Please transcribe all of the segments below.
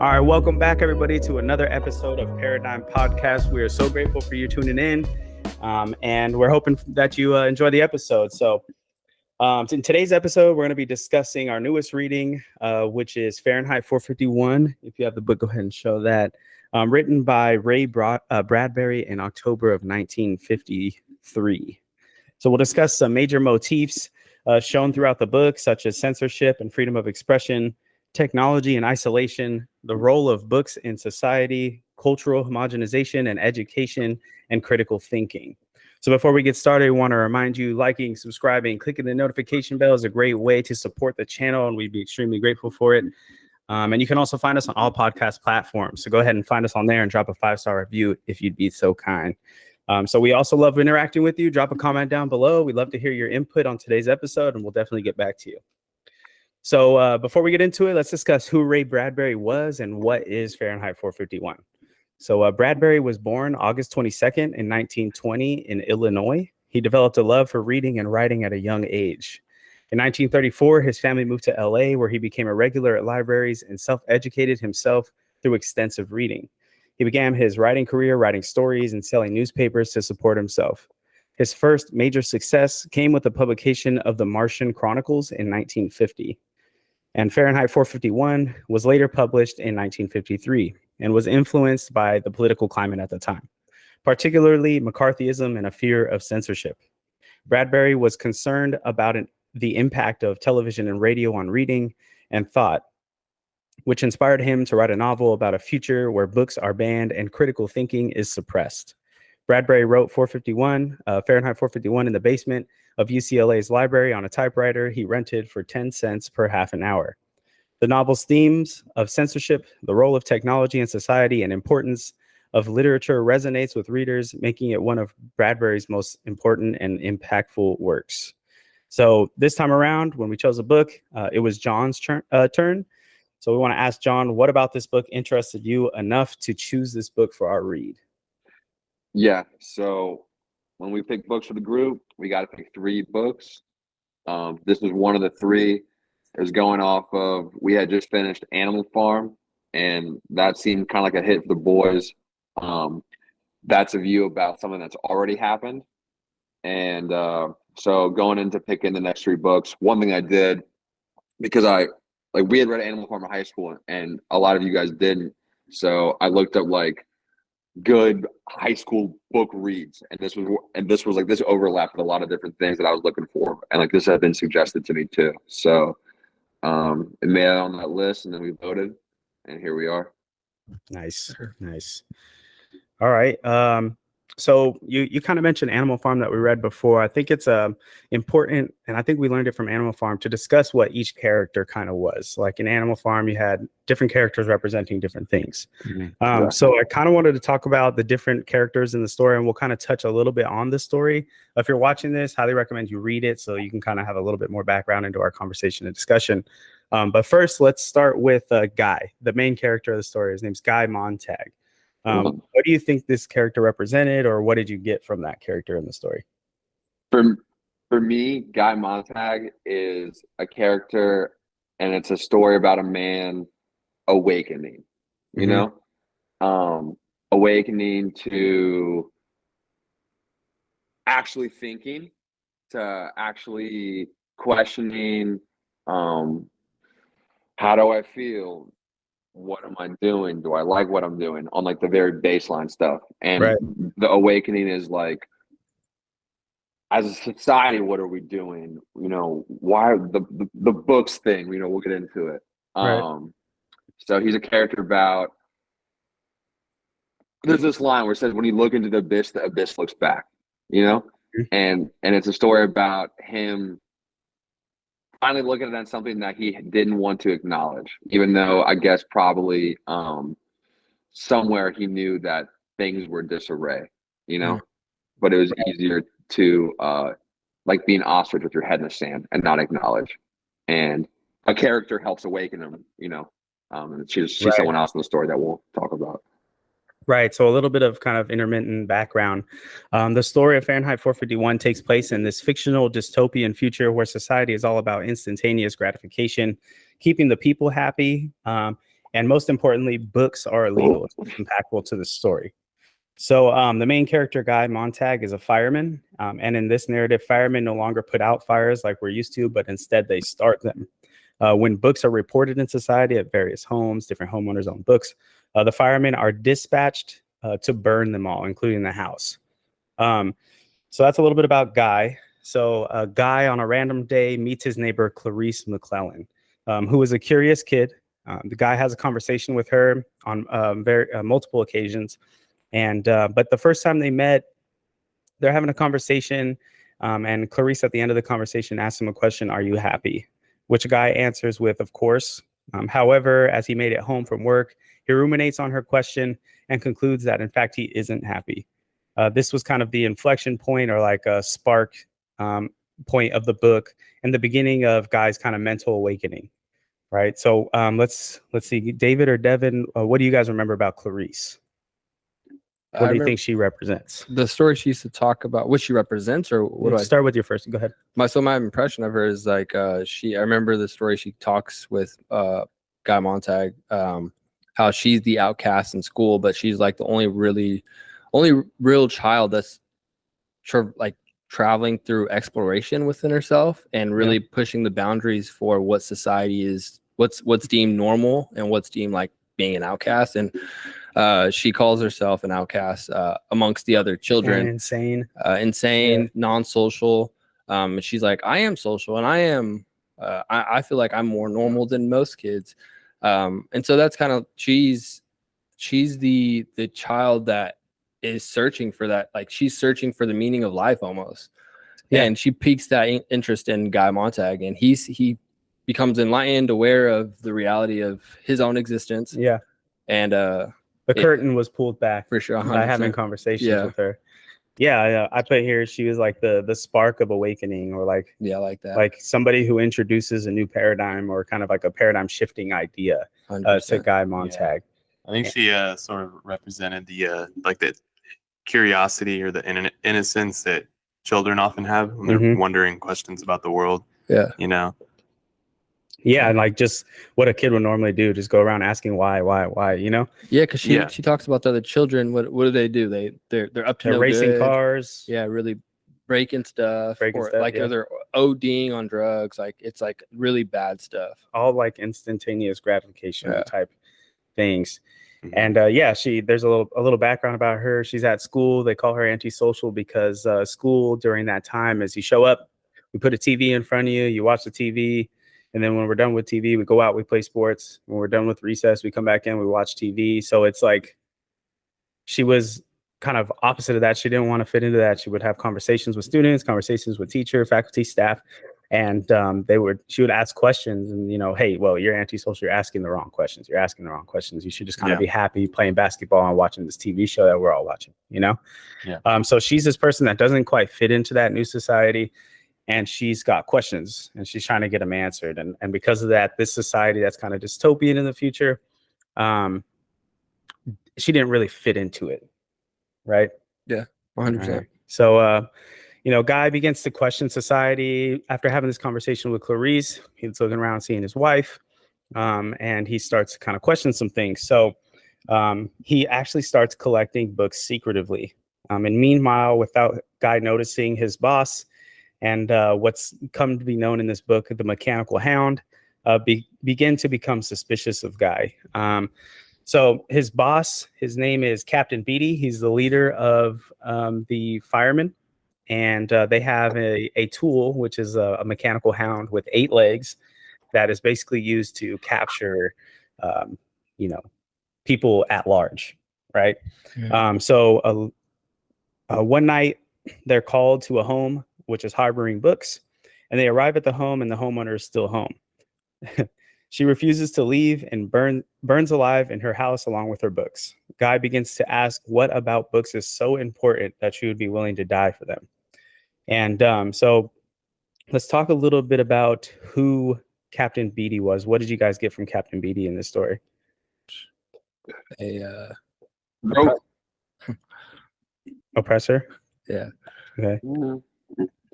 All right, welcome back, everybody, to another episode of Paradyme Podcast. We are so grateful for you tuning in, and we're hoping that you enjoy the episode. So in today's episode, we're going to be discussing our newest reading, which is Fahrenheit 451. If you have the book, go ahead and show that. Written by Ray Bradbury in October of 1953. So we'll discuss some major motifs shown throughout the book, such as censorship and freedom of expression, technology and isolation, the role of books in society, cultural homogenization and education, and critical thinking. So before we get started, I want to remind you, liking, subscribing, clicking the notification bell is a great way to support the channel, and we'd be extremely grateful for it. And you can also find us on all podcast platforms. So go ahead and find us on there and drop a 5-star review if you'd be so kind. So we also love interacting with you. Drop a comment down below. We'd love to hear your input on today's episode, and we'll definitely get back to you. So before we get into it, let's discuss who Ray Bradbury was and what is Fahrenheit 451. So Bradbury was born August 22nd in 1920 in Illinois. He developed a love for reading and writing at a young age. In 1934, his family moved to LA, where he became a regular at libraries and self-educated himself through extensive reading. He began his writing career writing stories and selling newspapers to support himself. His first major success came with the publication of the Martian Chronicles in 1950. And Fahrenheit 451 was later published in 1953 and was influenced by the political climate at the time, particularly McCarthyism and a fear of censorship. Bradbury was concerned about the impact of television and radio on reading and thought, which inspired him to write a novel about a future where books are banned and critical thinking is suppressed. Bradbury wrote Fahrenheit 451 in the basement of UCLA's library on a typewriter he rented for 10 cents per half an hour. The novel's themes of censorship, the role of technology in society, and importance of literature resonates with readers, making it one of Bradbury's most important and impactful works. So this time around, when we chose a book, it was John's turn. So we want to ask John, what about this book interested you enough to choose this book for our read? Yeah, so when we pick books for the group, we got to pick 3 books. This was one of the 3. It was going off of, we had just finished Animal Farm, and that seemed kind of like a hit for the boys. That's a view about something that's already happened. And so going into picking the next 3 books, one thing I did, because we had read Animal Farm in high school, and a lot of you guys didn't. So I looked up good high school book reads, and this was this overlapped with a lot of different things that I was looking for, and this had been suggested to me too. So it made it on that list, and then we voted, and here we are. Nice. All right. So you kind of mentioned Animal Farm that we read before. I think it's important, and I think we learned it from Animal Farm, to discuss what each character kind of was. Like in Animal Farm, you had different characters representing different things. Mm-hmm. So I kind of wanted to talk about the different characters in the story, and we'll kind of touch a little bit on the story. If you're watching this, highly recommend you read it so you can kind of have a little bit more background into our conversation and discussion. But first, let's start with Guy, the main character of the story. His name's Guy Montag. What do you think this character represented, or what did you get from that character in the story? For me, Guy Montag is a character, and it's a story about a man awakening, awakening to actually thinking, to actually questioning, how do I feel? What am I doing? Do I like what I'm doing? On the very baseline stuff. And right. The awakening is as a society, what are we doing? Why the books thing, we'll get into it. Right. So he's a character about, there's this line where it says, when you look into the abyss looks back, mm-hmm. and it's a story about him finally looking at something that he didn't want to acknowledge, even though I guess probably somewhere he knew that things were disarray, mm-hmm. but it was easier to be an ostrich with your head in the sand and not acknowledge. And a character helps awaken him, and she's right. Someone else in the story that we'll talk about. Right. So a little bit of kind of intermittent background. The story of Fahrenheit 451 takes place in this fictional dystopian future where society is all about instantaneous gratification, keeping the people happy. And most importantly, books are illegal. It's impactful to the story. So the main character, Guy Montag, is a fireman. And in this narrative, firemen no longer put out fires like we're used to, but instead they start them. When books are reported in society at various homes, different homeowners own books, the firemen are dispatched to burn them all, including the house. So that's a little bit about Guy. So Guy, on a random day, meets his neighbor, Clarice McClellan, who is a curious kid. The guy has a conversation with her on multiple occasions. And but the first time they met, they're having a conversation. And Clarice, at the end of the conversation, asks him a question: "Are you happy?" Which Guy answers with, "Of course." However, as he made it home from work, he ruminates on her question and concludes that, in fact, he isn't happy. This was kind of the inflection point, or like a spark point of the book, and the beginning of Guy's kind of mental awakening, right? So let's see, David or Devin, what do you guys remember about Clarice? What do you think she represents? The story she used to talk about, what she represents, or what do I start with your first? Go ahead. My impression of her is like I remember the story she talks with Guy Montag, how she's the outcast in school, but she's like the only real child that's traveling through exploration within herself and really pushing the boundaries for what society is, what's deemed normal and what's deemed like being an outcast. And she calls herself an outcast amongst the other children. And insane, non-social. And she's like, I am social, and I am. I feel like I'm more normal than most kids. And so that's kind of she's the child that is searching for that. Like, she's searching for the meaning of life almost. Yeah. And she piques that interest in Guy Montag, and he becomes enlightened, aware of the reality of his own existence. Yeah. And the curtain was pulled back for sure 100%. By having conversations with her. Yeah, I put here she was like the spark of awakening, or like like that, like somebody who introduces a new paradigm, or kind of like a paradigm shifting idea to Guy Montag. Yeah. I think she sort of represented the like the curiosity or the innocence that children often have when they're wondering questions about the world. Yeah, you know. Yeah, and like just what a kid would normally do, just go around asking why, you know? Yeah, because she talks about the other children. What do? They're up to no racing good. Cars. Yeah, really breaking stuff, or they're ODing on drugs. Like, it's like really bad stuff. All like instantaneous gratification type things. And there's a little background about her. She's at school. They call her antisocial because school during that time, as you show up, we put a TV in front of you, you watch the TV. And then when we're done with TV, we go out, we play sports. When we're done with recess, we come back in, we watch TV. So it's like she was kind of opposite of that. She didn't want to fit into that. She would have conversations with students, conversations with teacher, faculty, staff. And she would ask questions, and, hey, well, you're antisocial. You're asking the wrong questions. You should just kind of be happy playing basketball and watching this TV show that we're all watching, Yeah. So she's this person that doesn't quite fit into that new society. And she's got questions, and she's trying to get them answered. And because of that, this society that's kind of dystopian in the future, she didn't really fit into it. Right. Yeah. 100%. Right. So, Guy begins to question society after having this conversation with Clarice. He's looking around, seeing his wife, and he starts to kind of question some things. So he actually starts collecting books secretively. And meanwhile, without Guy noticing, his boss, and what's come to be known in this book, the Mechanical Hound, begin to become suspicious of Guy. So his boss, his name is Captain Beatty. He's the leader of the firemen, and they have a tool, which is a mechanical hound with 8 legs, that is basically used to capture, people at large, right? Yeah. So one night, they're called to a home which is harboring books, and they arrive at the home, and the homeowner is still home. She refuses to leave and burns alive in her house along with her books. Guy begins to ask what about books is so important that she would be willing to die for them. And so let's talk a little bit about who Captain Beatty was. What did you guys get from Captain Beatty in this story? Oppressor? Yeah. Okay.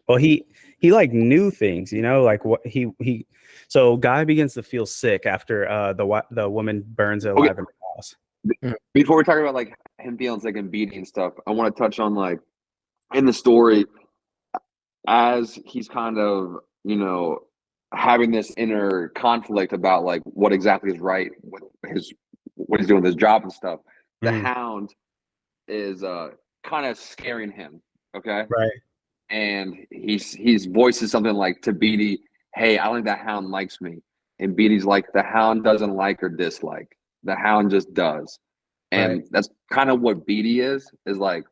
Well, he like knew things, you know, like what he. So guy begins to feel sick after the woman burns it alive in the house. Before we talk about like him feeling sick and beating and stuff, I want to touch on like in the story as he's kind of, you know, having this inner conflict about like what exactly is right with what he's doing with his job and stuff. The hound is kind of scaring him. Okay. Right. And he's voices something like to Beatty, hey, I don't think that hound likes me. And Beatty's like, the hound doesn't like or dislike. The hound just does. And that's kind of what Beatty is like.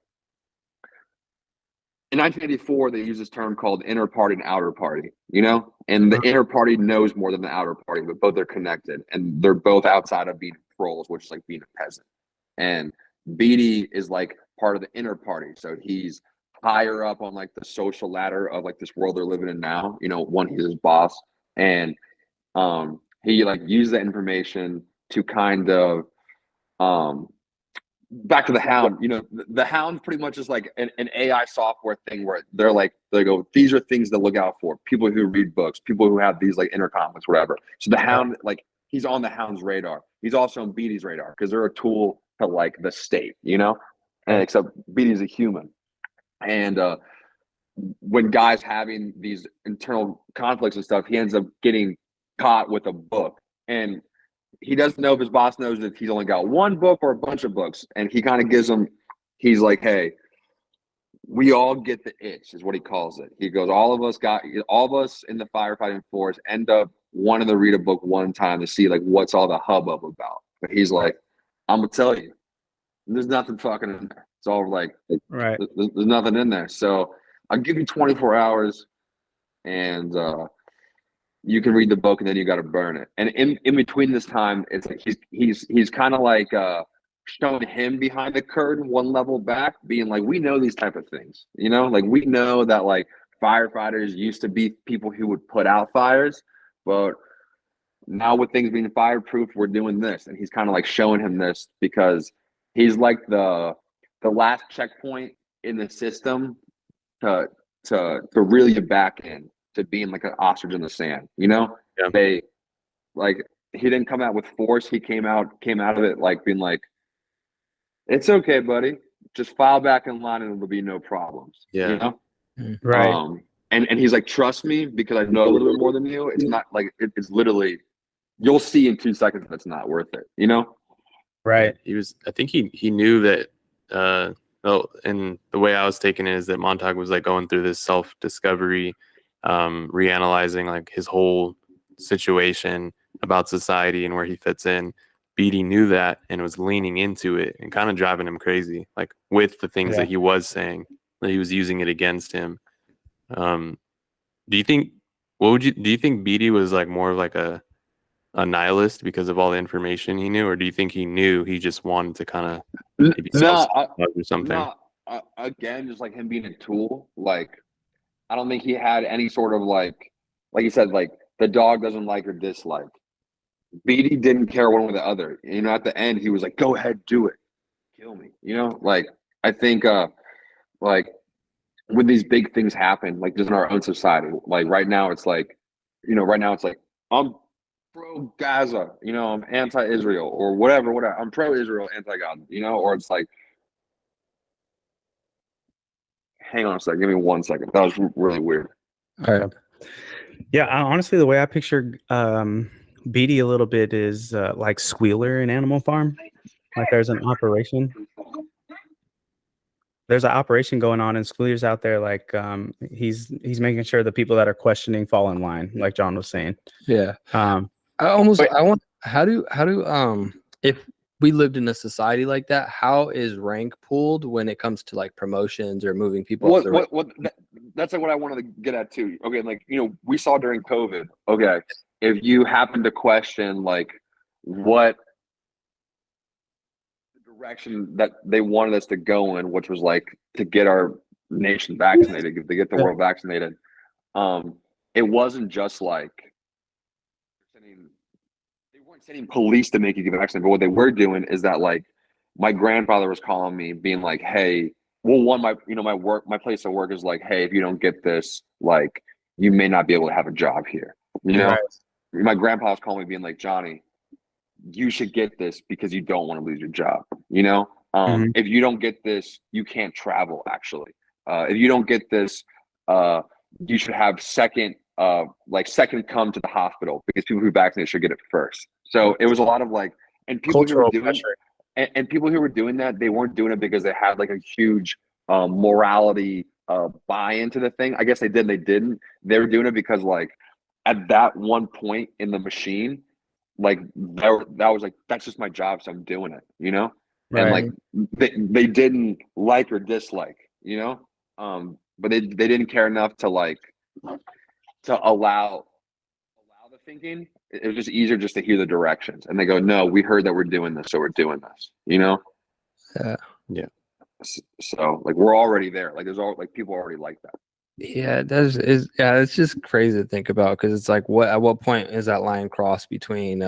In 1984, they use this term called inner party and outer party, you know? And the inner party knows more than the outer party, but both are connected. And they're both outside of being proles, which is like being a peasant. And Beatty is like part of the inner party. So he's higher up on like the social ladder of like this world they're living in now. You know, one, he's his boss. And he like used that information to kind of back to the hound, you know, the hound pretty much is like an AI software thing where they go, these are things to look out for. People who read books, people who have these like inner conflicts, whatever. So the hound, like he's on the hound's radar. He's also on Beatty's radar because they're a tool to like the state, you know, and except Beatty's a human. And when guys having these internal conflicts and stuff, he ends up getting caught with a book. And he doesn't know if his boss knows that he's only got one book or a bunch of books. And he kind of gives him, he's like, hey, we all get the itch, is what he calls it. He goes, all of us in the firefighting force end up wanting to read a book one time to see like what's all the hubbub about. But he's like, I'm gonna tell you, there's nothing fucking in there. It's all like, Right. There's nothing in there. So I'll give you 24 hours and you can read the book and then you got to burn it. And in between this time, it's like he's kind of like showing him behind the curtain one level back, being like, we know these type of things, you know, like we know that like firefighters used to be people who would put out fires, but now with things being fireproof, we're doing this. And he's kind of like showing him this because he's like the last checkpoint in the system to reel you back in to being like an ostrich in the sand, you know? Yeah. They like he didn't come out with force. He came out of it like being like, it's okay, buddy. Just file back in line and it'll be no problems. Yeah. You know? Right. And he's like, trust me, because I know a little bit more than you. It's not like it's literally you'll see in 2 seconds if it's not worth it, you know? Right. I think he knew that and the way I was taking it is that Montag was like going through this self-discovery, reanalyzing like his whole situation about society and where he fits in. Beatty knew that and was leaning into it and kind of driving him crazy, like with the things that he was saying, that he was using it against him. Do you think Beatty was like more of like a nihilist because of all the information he knew, or do you think he knew he just wanted to kind of maybe or something? No, again, just like him being a tool. Like, I don't think he had any sort of like you said, like the dog doesn't like or dislike. Beatty didn't care one way or the other. You know, at the end, he was like, "Go ahead, do it, kill me." You know, like I think, like when these big things happen, like just in our own society, like right now, it's like, you know, I'm pro Gaza, you know, I'm anti-Israel or whatever. I'm pro-Israel, anti-God, you know, or it's like, hang on a second, give me 1 second. That was really weird. All right. Yeah, honestly, the way I picture Beatty a little bit is like Squealer in Animal Farm. Like there's an operation. There's an operation going on, and Squealer's out there. Like he's making sure the people that are questioning fall in line, like John was saying. Yeah. If we lived in a society like that, how is rank pooled when it comes to like promotions or moving people up the rank? That's like what I wanted to get at too. Okay, like, you know, we saw during COVID, okay, if you happen to question like what direction that they wanted us to go in, which was like to get our nation vaccinated, to get the world vaccinated, it wasn't just like they weren't sending police to make you get vaccinated, but what they were doing is that like my grandfather was calling me being like, hey, one, my place of work is like, hey, if you don't get this, like, you may not be able to have a job here. You know, Right. my grandpa's calling me being like, Johnny, you should get this because you don't want to lose your job. You know, Mhm. if you don't get this, you can't travel. Actually, if you don't get this, you should have second come to the hospital because people who vaccinate should get it first. So it was a lot of like, and people who were Cultural doing, pressure. and people who were doing that, they weren't doing it because they had like a huge morality buy into the thing. I guess they did, they didn't. They were doing it because like at that one point in the machine, like that was like, that's just my job, so I'm doing it, you know? And Right. like they didn't like or dislike, you know? But they didn't care enough to like to allow the thinking. It was just easier just to hear the directions. And they go, no, we heard that we're doing this, so we're doing this, you know? Yeah. So like we're already there. Like there's all like people already like that. Yeah, it's just crazy to think about because it's like at what point is that line crossed between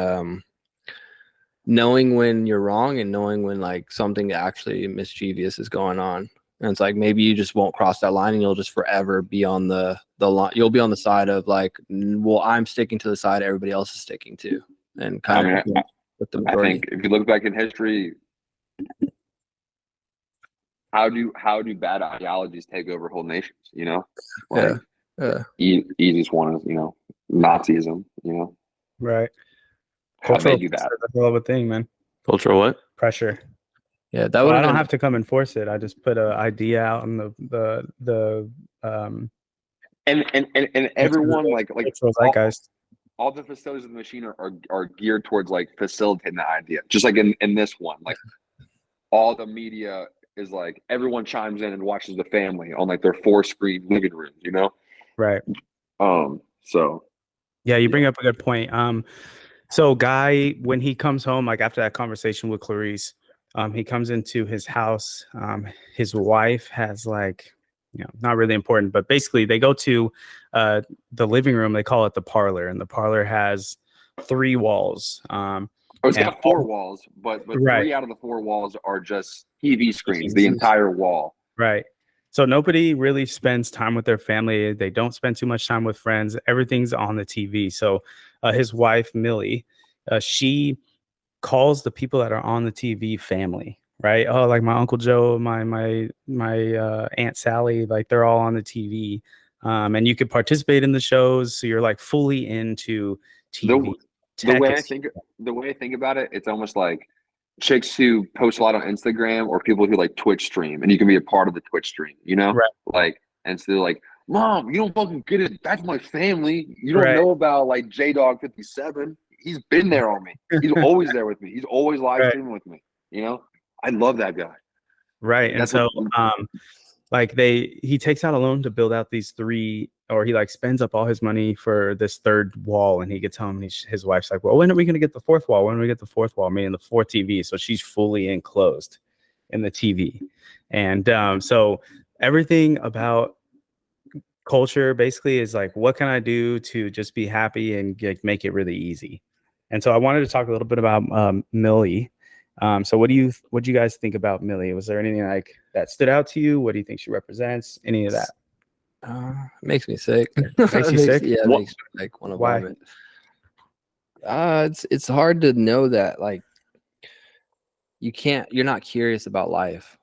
knowing when you're wrong and knowing when like something actually mischievous is going on. And it's like maybe you just won't cross that line and you'll just forever be on the line. You'll be on the side of like, well, I'm sticking to the side everybody else is sticking to, and I kind mean, of with the I majority. think if you look back in history, how do bad ideologies take over whole nations? You know, like easiest one is Nazism. You know, Right. how they Cultural do that. pressure is a hell of a thing, man. Cultural what? Pressure. Yeah, that Well, would I have don't been. have to come enforce it. I just put an idea out on the And everyone like cultural zeitgeist. all the facilities of the machine are geared towards like facilitating the idea. Just like in this one, like all the media is like everyone chimes in and watches the family on like their 4-screen living rooms, you know? Right. So Yeah, you bring up a good point. So Guy, when he comes home, like after that conversation with Clarice, he comes into his house. His wife has like, not really important, but basically they go to the living room. They call it the parlor, and the parlor has 3 walls. it's and got 4 walls, but Right. 3 out of the 4 walls are just TV screens, the TVs. entire wall. Right. So nobody really spends time with their family. They don't spend too much time with friends. Everything's on the TV. So his wife, Millie, she calls the people that are on the TV family, right? Oh, like my Uncle Joe, my Aunt Sally, like they're all on the TV. And you could participate in the shows. So you're like fully into TV. The way I think about it, it's almost like chicks who post a lot on Instagram or people who like Twitch stream, and you can be a part of the Twitch stream, you know? Right. Like, and so they're like, Mom, you don't fucking get it. That's my family. You don't Right. know about like J-Dog 57. He's been there on me. He's always there with me. He's always live Right. streaming with me. You know? I love that guy. Right. And That's so what, like he takes out a loan to build out these 3, or he like spends up all his money for this 3rd wall, and he gets home and his wife's like, well, when are we going to get the 4th wall? When are we get the 4th wall? Meaning the 4th TV. So she's fully enclosed in the TV. And so everything about culture basically is like, what can I do to just be happy and make it really easy? And so I wanted to talk a little bit about Millie. So what do you guys think about Millie? Was there anything like that stood out to you? What do you think she represents? Any of that? Makes me sick. Makes you sick? Yeah, it makes me like want to Why? vomit. It's hard to know that like you're not curious about life.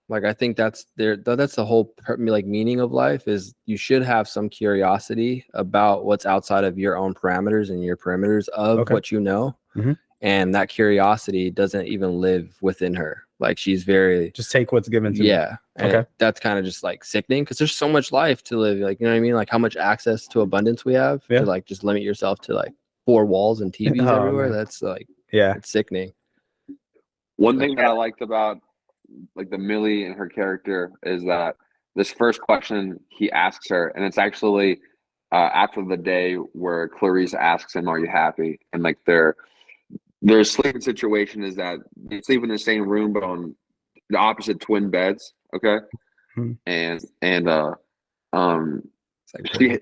Like I think that's the whole like meaning of life is you should have some curiosity about what's outside of your own parameters and your perimeters of what you know. Mhm. And that curiosity doesn't even live within her. Like she's very Just take what's given to me. yeah. And that's kind of just like sickening because there's so much life to live. Like, you know what I mean? Like how much access to abundance we have to like just limit yourself to like 4 walls and TVs everywhere. Man. That's like, it's sickening. One thing that I liked about like the Millie and her character is that this first question he asks her, and it's actually after the day where Clarice asks him, "Are you happy?" And like their sleeping situation is that they sleep in the same room but on the opposite twin beds. Okay, and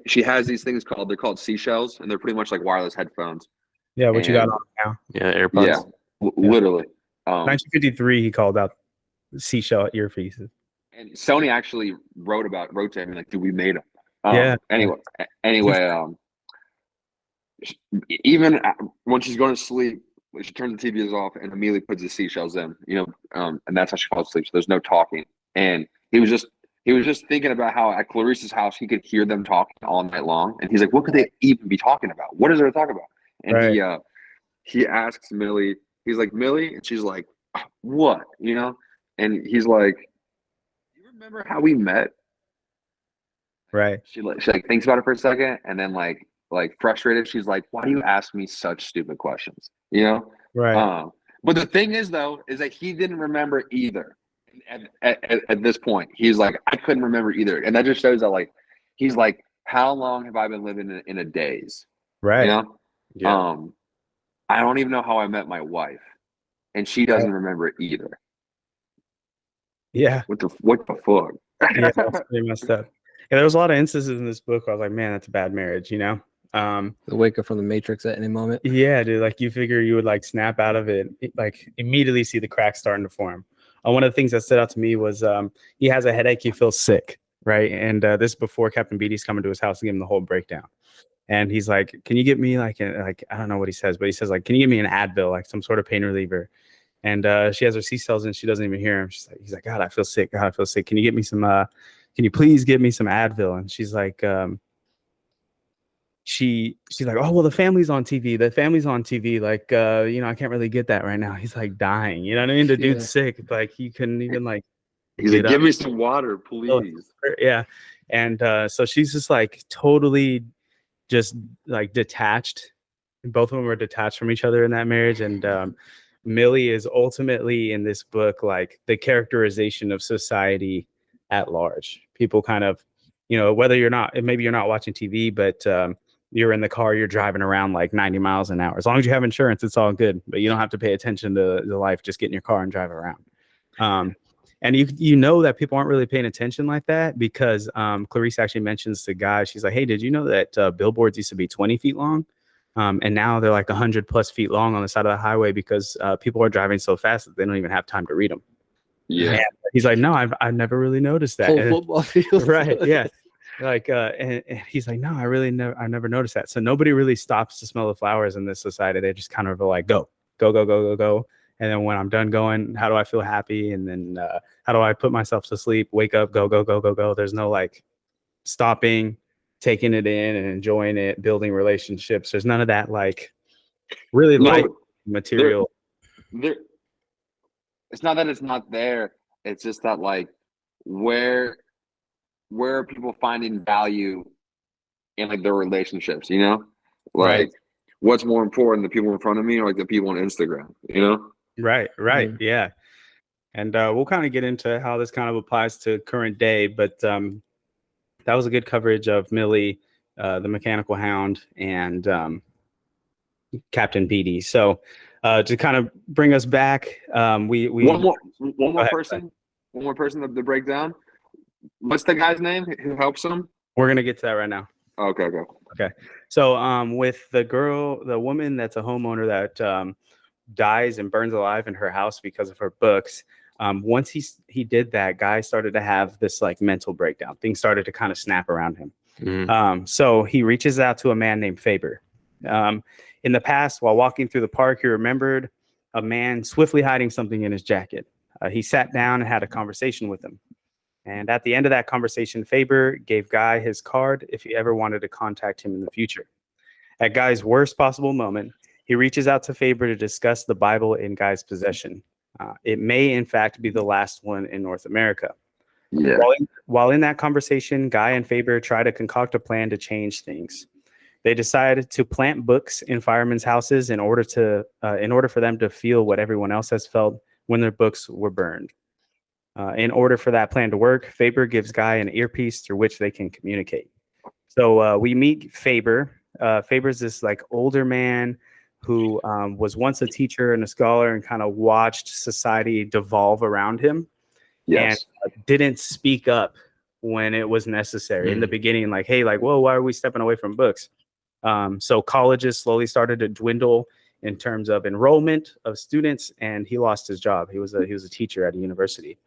she has these things they're called seashells, and they're pretty much like wireless headphones. Yeah, what you got on now? Yeah, AirPods. Yeah, literally. 1953, he called out seashell earpieces. And Sony actually wrote to him like, dude, we made him. Yeah. Anyway, even when she's going to sleep, she turns the TVs off and immediately puts the seashells in, and that's how she falls asleep. So there's no talking. And he was just thinking about how at Clarice's house he could hear them talking all night long, and he's like, what could they even be talking about? What is there to talk about? And Right. he asks Millie, he's like, Millie, and she's like, what? And he's like, you remember how we met? Right. She thinks about it for a second, and then like frustrated, she's like, why do you ask me such stupid questions? Right. But the thing is though, is that he didn't remember either. At this point, he's like, I couldn't remember either, and that just shows that like he's like, how long have I been living in a daze? Right. Yeah. I don't even know how I met my wife, and she doesn't remember it either. Yeah. What the fuck? Yeah, that's pretty messed up. Yeah, there was a lot of instances in this book where I was like, man, that's a bad marriage, The wake up from the Matrix at any moment. Yeah, dude, like you figure you would like snap out of it, like immediately see the cracks starting to form. One of the things that stood out to me was he has a headache, he feels sick, right? And this is before Captain Beatty's coming to his house to give him the whole breakdown. And he's like, can you get me like I don't know what he says, but he says like, can you give me an Advil, like some sort of pain reliever? And she has her C-cells and she doesn't even hear him. He's like, God, I feel sick. God, I feel sick. Can you get me some, can you please give me some Advil? And she's like, she's like, oh, well, the family's on TV. The family's on TV. Like, I can't really get that right now. He's like dying. You know what I mean? The dude's sick. Like he couldn't even like, he's like, give me some water, Oh, please. yeah. And so she's just like totally just like detached. Both of them are detached from each other in that marriage. And Millie is ultimately in this book like the characterization of society at large. People kind of, whether maybe you're not watching TV, but you're in the car, you're driving around like 90 miles an hour. As long as you have insurance, it's all good, but you don't have to pay attention to the life. Just get in your car and drive around. And you know that people aren't really paying attention like that because Clarice actually mentions the guy. She's like, hey, did you know that billboards used to be 20 feet long? And now they're like 100+ feet long on the side of the highway because people are driving so fast that they don't even have time to read them. Yeah. And he's like, no, I've never really noticed that. Whole football field. Right. Yeah. Like, and he's like, no, I never noticed that. So nobody really stops to smell the flowers in this society. They just kind of are like, go. And then when I'm done going, how do I feel happy? And then how do I put myself to sleep? Wake up, go. There's no like stopping, taking it in and enjoying it, building relationships. There's none of that like really light material. It's not that it's not there. It's just that like where are people finding value in like their relationships, Like Right. what's more important, the people in front of me or like the people on Instagram, Right. Yeah. And we'll kind of get into how this kind of applies to current day, but that was a good coverage of Millie, the mechanical hound, and Captain Beatty. So to kind of bring us back, we one more person to break down. What's the guy's name who helps him? We're gonna get to that right now. Okay. So with the woman that's a homeowner that dies and burns alive in her house because of her books. Once he did that, Guy started to have this like mental breakdown. Things started to kind of snap around him. Mm-hmm. So he reaches out to a man named Faber. In the past, while walking through the park, he remembered a man swiftly hiding something in his jacket. He sat down and had a conversation with him. And at the end of that conversation, Faber gave Guy his card if he ever wanted to contact him in the future. At Guy's worst possible moment, he reaches out to Faber to discuss the Bible in Guy's possession. It may, in fact, be the last one in North America. Yeah. While in that conversation, Guy and Faber try to concoct a plan to change things. They decide to plant books in firemen's houses in order for them to feel what everyone else has felt when their books were burned. In order for that plan to work, Faber gives Guy an earpiece through which they can communicate. So we meet Faber. Faber's this like older man who was once a teacher and a scholar and kind of watched society devolve around him. Yes. And didn't speak up when it was necessary in the beginning. Like, hey, like, whoa, why are we stepping away from books? So colleges slowly started to dwindle in terms of enrollment of students, and he lost his job. He was a teacher at a university.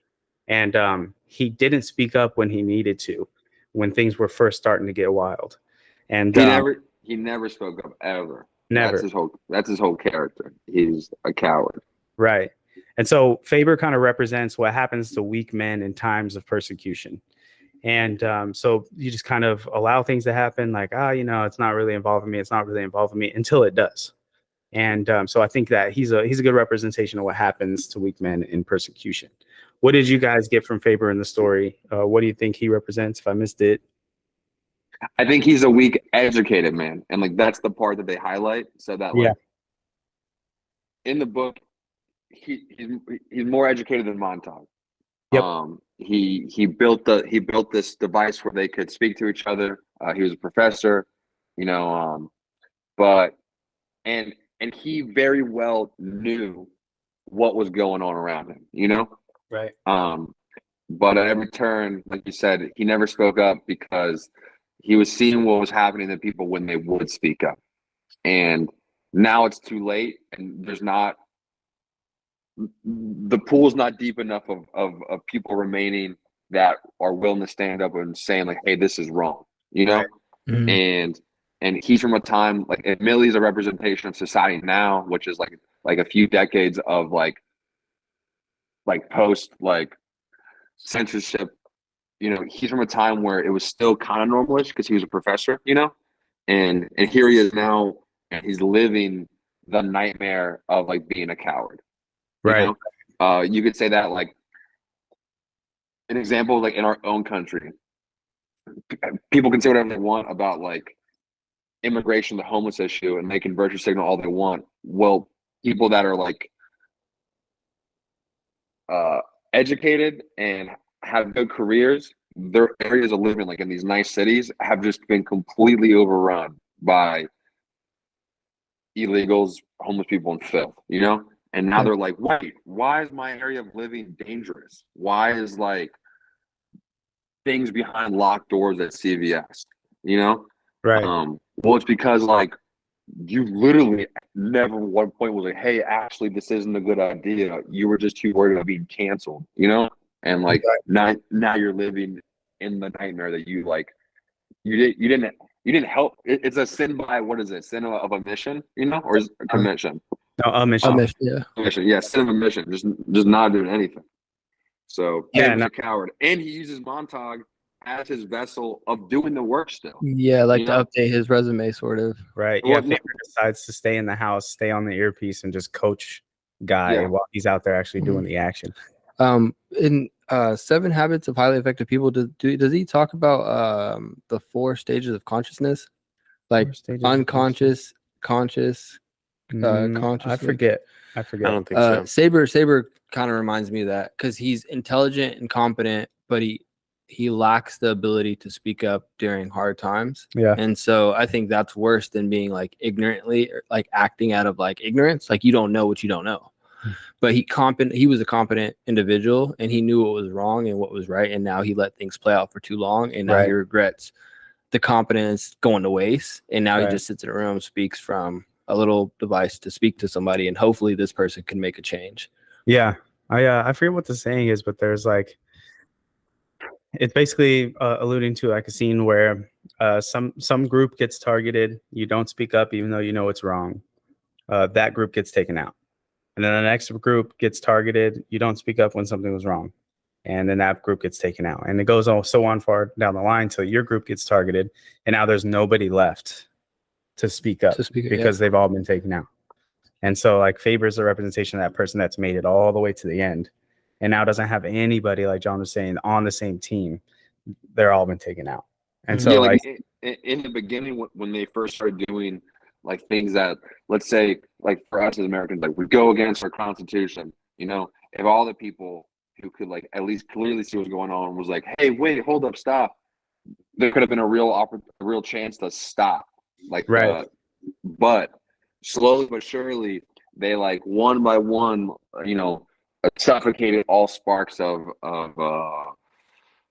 and he didn't speak up when he needed to, when things were first starting to get wild. And he never spoke up ever. never. That's his whole character. He's a coward. Right. And so Faber kind of represents what happens to weak men in times of persecution. And so you just kind of allow things to happen like, it's not really involving me. It's not really involving me until it does. And so I think that he's a good representation of what happens to weak men in persecution. What did you guys get from Faber in the story? What do you think he represents? If I missed it. I think he's a weak, educated man. And like, that's the part that they highlight. So that like in the book, he's more educated than Montauk. Yep. He built this device where they could speak to each other. He was a professor, but he very well knew what was going on around him, Right. But at every turn, like you said, he never spoke up because he was seeing what was happening to people when they would speak up. And now it's too late, and the pool's not deep enough of people remaining that are willing to stand up and saying like, hey, this is wrong, Right. Mhm. and he's from a time like, and Millie's a representation of society now, which is like a few decades of like post like censorship. He's from a time where it was still kind of normalish because he was a professor, and here he is now, and he's living the nightmare of like being a coward. Right. You could say that like an example, like in our own country, people can say whatever they want about like immigration, the homeless issue, and they can virtue signal all they want. Well, people that are like educated and have good careers, their areas of living, like in these nice cities, have just been completely overrun by illegals, homeless people, and filth, And now they're like, wait, why is my area of living dangerous? Why is like things behind locked doors at CVS, Right. Well, it's because like you literally never at one point was like, hey, actually, this isn't a good idea. You were just too worried about being canceled, And like now you're living in the nightmare that you like you didn't help. It's a sin by, what is it? Sin of omission, or is it commission? No, omission. Yeah. Commission, yeah, sin of omission. Just not doing anything. So Faber's a coward, and he uses Montauk as his vessel of doing the work still. Yeah, like to update his resume, sort of. Right. Yeah. Faber decides to stay in the house, stay on the earpiece, and just coach Guy while he's out there actually doing the action. In 7 Habits of Highly Effective People, does he talk about the 4 stages of consciousness, like unconscious, conscious, conscious? I forget. I don't think so. Saber kind of reminds me of that because he's intelligent and competent, but he lacks the ability to speak up during hard times. Yeah. And so I think that's worse than being like ignorantly, like acting out of like ignorance, like you don't know what you don't know. But he was a competent individual, and he knew what was wrong and what was right, and now he let things play out for too long, and now he regrets the competence going to waste, and now he just sits in a room, speaks from a little device to speak to somebody, and hopefully this person can make a change. Yeah. I forget what the saying is, but there's like, it's basically alluding to like a scene where some group gets targeted. You don't speak up even though you know it's wrong. That group gets taken out. And then the next group gets targeted. You don't speak up when something was wrong. And then that group gets taken out. And it goes so on far down the line till your group gets targeted. And now there's nobody left to speak up because they've all been taken out. And so like Faber's a representation of that person that's made it all the way to the end and now doesn't have anybody, like John was saying, on the same team. They're all been taken out. And so like in the beginning, when they first started doing like things that, let's say, like for us as Americans, like we go against our Constitution, if all the people who could like at least clearly see what's going on was like, hey, wait, hold up, stop, there could have been a real chance to stop, like but slowly but surely they like one by one, suffocated all sparks of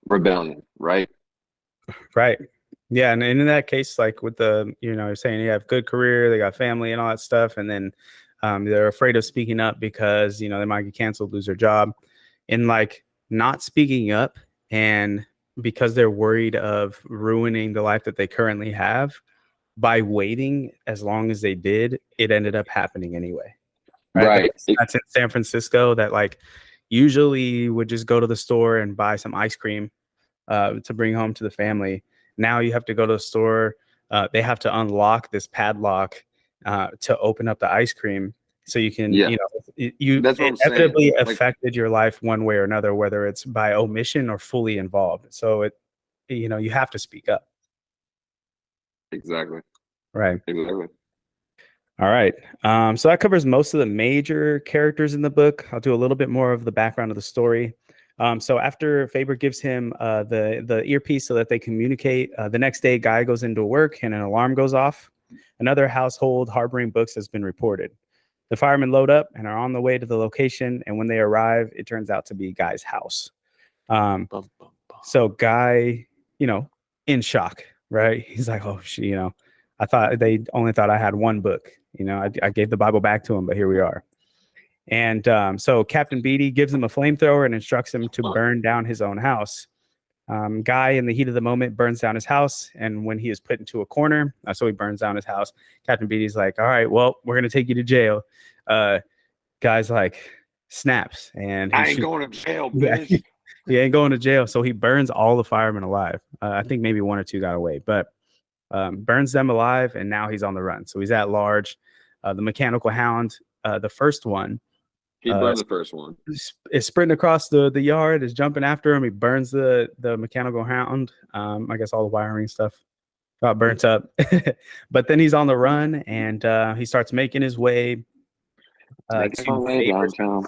rebellion, right? Yeah, and in that case, like with the, you're saying you have good career, they got family and all that stuff, and then they're afraid of speaking up because they might get canceled, lose their job. In like not speaking up, and because they're worried of ruining the life that they currently have, by waiting as long as they did, it ended up happening anyway. Right. Right. That's in San Francisco, that like usually would just go to the store and buy some ice cream to bring home to the family. Now you have to go to the store. They have to unlock this padlock to open up the ice cream, so you can, Yeah. you know, you That's what I'm saying. inevitably Like, affected your life one way or another, whether it's by omission or fully involved. So it, you know, you have to speak up. exactly. Right. Exactly. All right. So that covers most of the major characters in the book. I'll do a little bit more of the background of the story. So after Faber gives him the earpiece so that they communicate, the next day, Guy goes into work and an alarm goes off. Another household harboring books has been reported. The firemen load up and are on the way to the location. And when they arrive, it turns out to be Guy's house. Bum, bum, bum. So Guy, you know, in shock, right? He's like, oh, you know, I thought they only thought I had one book. You know, I gave the Bible back to him, but here we are. And so Captain Beatty gives him a flamethrower and instructs him to burn down his own house. Guy, in the heat of the moment, burns down his house. And when he is put into a corner, so he burns down his house. Captain Beatty's like, all right, well, we're going to take you to jail. Guy's like, snaps. And I ain't going to jail, bitch. Yeah, he ain't going to jail. So he burns all the firemen alive. I think maybe one or two got away, but burns them alive. And now he's on the run. So he's at large. The mechanical hound, the first one, He burned the first one. is sprinting across the yard, is jumping after him. He burns the mechanical hound. I guess all the wiring stuff got burnt up. But then he's on the run, and he starts making his way Making my to way Faber's. downtown.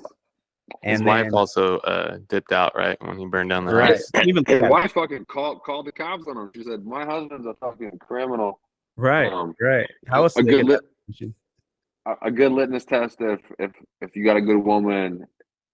His And wife then, also dipped out, right, when he burned down the right, house. even His wife fucking called the cops on him. She said, "My husband's a fucking criminal." right, right. How else a do they good get that information? a good litmus test if you got a good woman,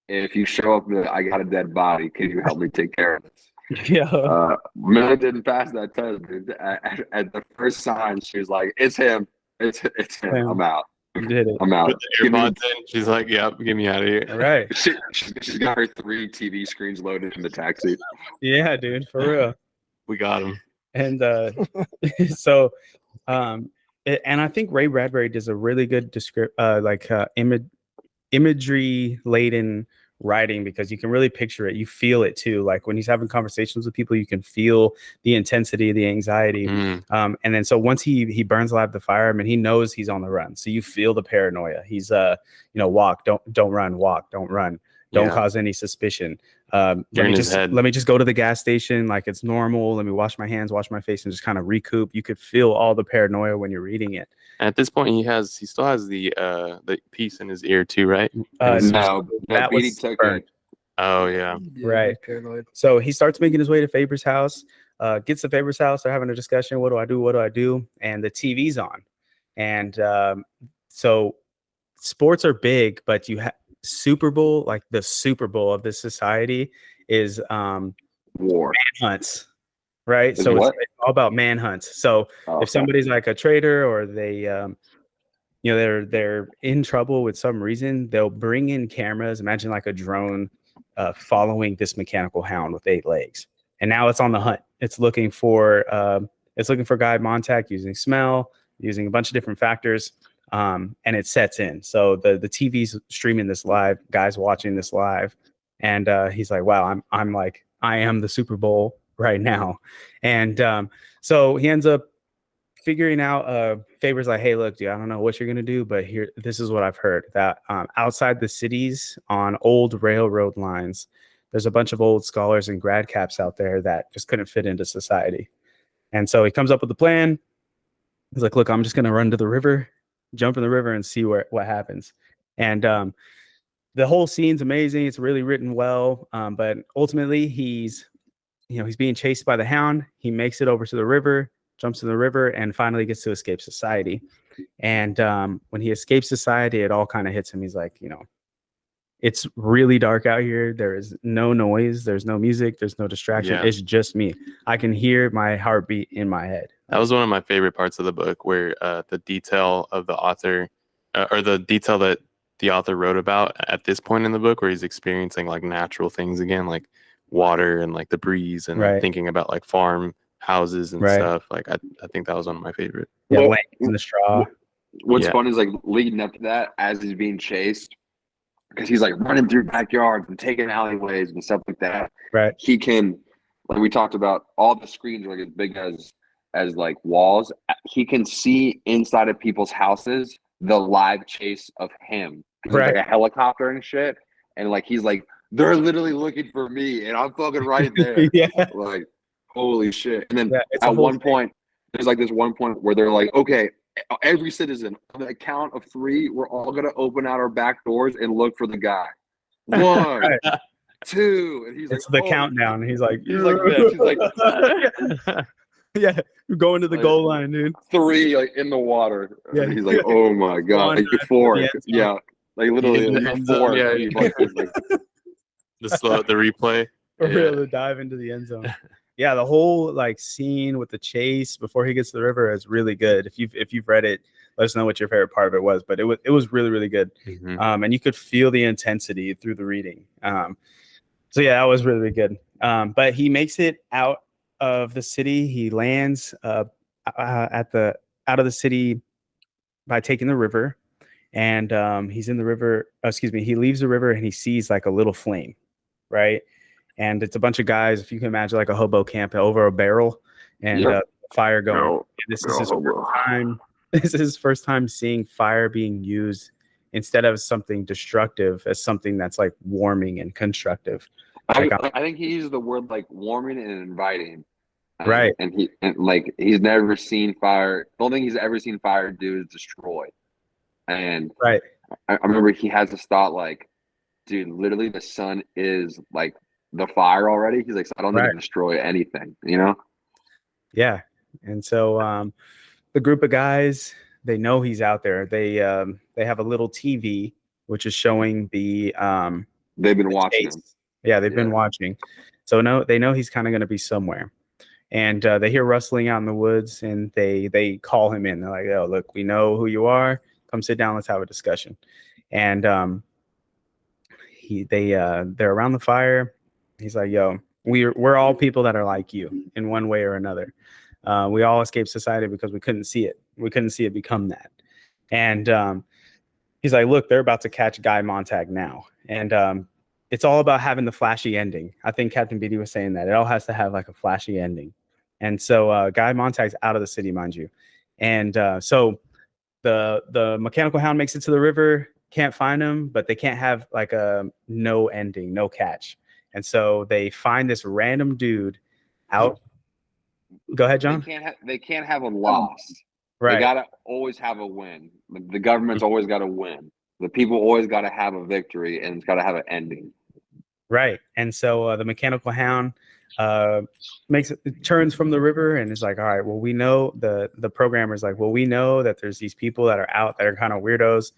if you show up and I got a dead body, can you help me take care of this? Yeah, Millie didn't pass that test, dude. At the first sign, she was like, "It's him. It's him. Him. I'm out. did it. I'm out." Put the earbuds in. She's like, "Yep, get me out of here." Right. She's got her 3 TV screens loaded in the taxi. Yeah, dude, for real. We got him. And so and I think Ray Bradbury does a really good imagery laden writing, because you can really picture it. You feel it too. Like when he's having conversations with people, you can feel the intensity, the anxiety. And then so once he burns alive the fireman, he knows he's on the run. So you feel the paranoia. He's walk, don't run, walk, don't run. Don't cause any suspicion. Let me just go to the gas station like it's normal. Let me wash my hands, wash my face, and just kind of recoup. You could feel all the paranoia when you're reading it. At this point, he still has the piece in his ear too, right? No, that Beatty was took burnt. it. Oh yeah. Right. Paranoid. So he starts making his way to Faber's house. Gets to Faber's house. They're having a discussion. What do I do? What do I do? And the TV's on. And so sports are big, but you have Super Bowl, like the Super Bowl of this society, is War. manhunts, right? Is So what? it's all about manhunts. So Oh, if somebody's like a traitor, or they they're in trouble with some reason, they'll bring in cameras. Imagine like a drone following this mechanical hound with 8 legs, and now it's on the hunt. It's looking for Guy Montag using smell, using a bunch of different factors. And it sets in. So the TV's streaming this live, Guy's watching this live, and he's like, wow, I'm like, I am the Super Bowl right now. And so he ends up figuring out, Faber's like, hey, look, dude, I don't know what you're gonna do, but this is what I've heard, that outside the cities on old railroad lines, there's a bunch of old scholars and grad caps out there that just couldn't fit into society. And so he comes up with a plan. He's like, look, I'm just gonna run to the river, jump in the river, and see what happens. And the whole scene's amazing. It's really written well. But ultimately, he's being chased by the hound. He makes it over to the river, jumps in the river, and finally gets to escape society. And when he escapes society, it all kind of hits him. He's like, it's really dark out here. There is no noise. There's no music. There's no distraction. Yeah. It's just me. I can hear my heartbeat in my head. That was one of my favorite parts of the book, where the detail of the author, or the detail that the author wrote about at this point in the book, where he's experiencing like natural things again, like water and like the breeze and like, Right. thinking about like farm houses and Right. stuff. Like I think that was one of my favorite. Yeah, Well, laying in the straw. What's Yeah. funny is like leading up to that, as he's being chased, because he's like running through backyards and taking alleyways and stuff like that. Right. He can, like we talked about, all the screens are like as big as like walls. He can see inside of people's houses the live chase of him. There's Right. like a helicopter and shit, and like he's like, they're literally looking for me, and I'm fucking right there. Yeah. Like, holy shit! And then Yeah, it's a at whole one thing. point, there's like this one point where they're like, okay, every citizen on the count of 3, we're all gonna open out our back doors and look for the guy. 1, Right. 2, and he's It's like, the oh, countdown. He's like this. He's like, yeah, you're going to the Like- goal line, dude. 3 like in the water. Yeah. And he's like, oh my god, One like 4, the end zone. yeah, like literally In the like end zone, 4. yeah, He's you- like, the replay. For Yeah. real to dive into the end zone. Yeah, the whole like scene with the chase before he gets to the river is really good. If you've read it, let us know what your favorite part of it was. But it was really, really good. Mhm. And you could feel the intensity through the reading. So yeah, that was really, really good. But he makes it out of the city. He lands out of the city by taking the river, and he's in the river. He leaves the river and he sees like a little flame, right? And it's a bunch of guys. If you can imagine, like a hobo camp over a barrel, and Yep. fire going. No, And this is no his hobo. first time. This is his first time seeing fire being used instead of something destructive as something that's like warming and constructive. I think he uses the word like warming and inviting. Right. And he's never seen fire. The only thing he's ever seen fire do is destroy. And Right. I remember he has this thought like, dude, literally the sun is like the fire already. He's like, so I don't need Right. to destroy anything, you know? Yeah. And so the group of guys, they know he's out there. They have a little TV which is showing the They've been watching him. chase. Yeah, they've been Yeah. watching. So they know he's kind of going to be somewhere. And they hear rustling out in the woods, and they call him in. They're like, "Oh, look, we know who you are. Come sit down. Let's have a discussion." And they're around the fire. He's like, "Yo, we're all people that are like you in one way or another. We all escaped society because we couldn't see it. We couldn't see it become that." And he's like, "Look, they're about to catch Guy Montag now, and it's all about having the flashy ending." I think Captain Beatty was saying that it all has to have like a flashy ending. And so Guy Montag's out of the city, mind you. And so the mechanical hound makes it to the river, can't find him, but they can't have like a no ending, no catch. And so they find this random dude out. Go ahead, John. They can't have a loss. They Right. gotta always have a win. The government's always got to win. The people always got to have a victory, and it's got to have an ending. Right. And so the mechanical hound turns from the river and is like, all right, well, we know the programmer's like, well, we know that there's these people that are out that are kind of weirdos.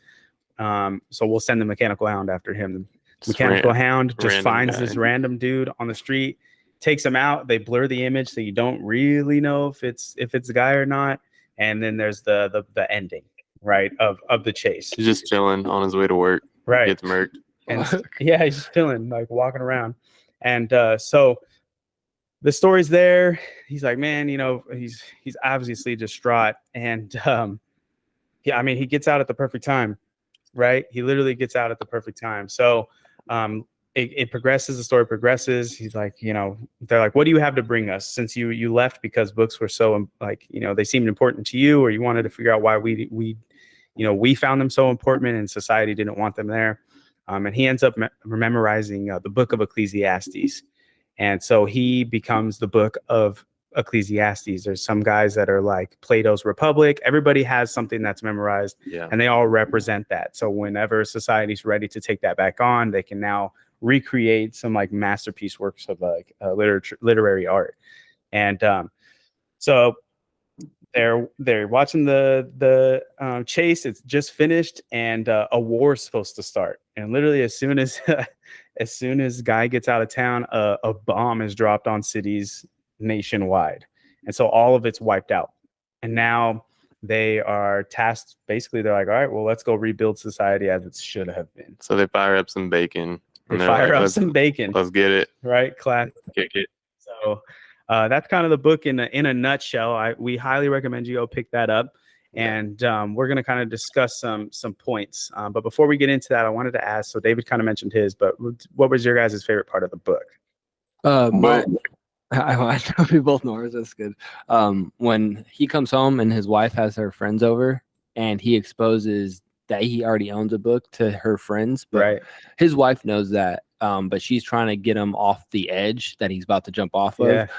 So we'll send the mechanical hound after him. The mechanical hound just random finds guy. this random dude on the street, takes him out. They blur the image so you don't really know if it's the guy or not. And then there's the ending, right, of the chase. He's just chilling on his way to work. Right. Gets murked. And yeah, he's just chilling, like walking around. And so the story's there. He's like, man, he's obviously distraught. And yeah, I mean, he gets out at the perfect time, right? He literally gets out at the perfect time. So it progresses, the story progresses. He's like, they're like, what do you have to bring us, since you left because books were so like, they seemed important to you, or you wanted to figure out why we found them so important and society didn't want them there. And he ends up memorizing the book of Ecclesiastes. And so he becomes the book of Ecclesiastes. There's some guys that are like Plato's Republic. Everybody has something that's memorized, Yeah. and they all represent that. So whenever society's ready to take that back on, they can now recreate some like masterpiece works of like literary art. And so they're watching the chase. It's just finished, and a war's supposed to start. And literally, as soon as Guy gets out of town, a bomb is dropped on cities nationwide, and so all of it's wiped out. And now they are tasked. Basically, they're like, all right, well, let's go rebuild society as it should have been. So they fire up some bacon. And they're fire like, up some bacon, let's get it. right? Class. Kick it. So that's kind of the book in a nutshell. We highly recommend you go pick that up, and we're going to kind of discuss some points. But before we get into that, I wanted to ask. So David kind of mentioned his, but what was your guys' favorite part of the book? I know we both know ours. That's good. When he comes home and his wife has her friends over, and he exposes that he already owns a book to her friends, but Right. his wife knows that. But she's trying to get him off the edge that he's about to jump off Yeah. of.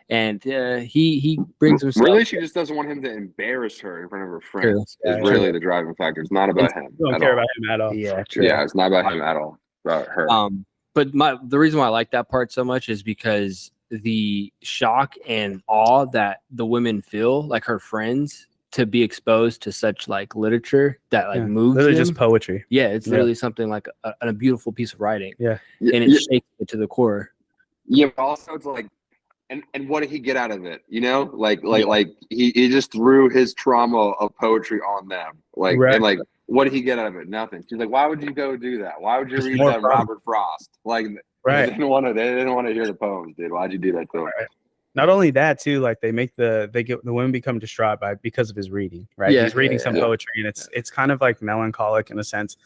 And he brings himself. Really, she just doesn't want him to embarrass her in front of her friends. True. Is Yeah, really the driving factor. It's not about him. You don't at care all. about him at all. Yeah, true. Yeah, it's not about him at all. About her. But the reason why I like that part so much is because the shock and awe that the women feel, like her friends, to be exposed to such like literature that like moves literally them. just poetry. Yeah, it's literally something like a beautiful piece of writing. Yeah. And it shakes it to the core. Yeah, but also it's like, and what did he get out of it? You know, like he just threw his trauma of poetry on them. Like, Right. and like, what did he get out of it? Nothing. She's like, why would you go do that? Why would you Just read more that problem. Robert Frost? Like, Right. they didn't want to hear the poems, dude. Why'd you do that to him? Right. Not only that too, like the women become distraught because of his reading, right? Yeah, He's reading yeah, some yeah. poetry, and it's kind of like melancholic in a sense,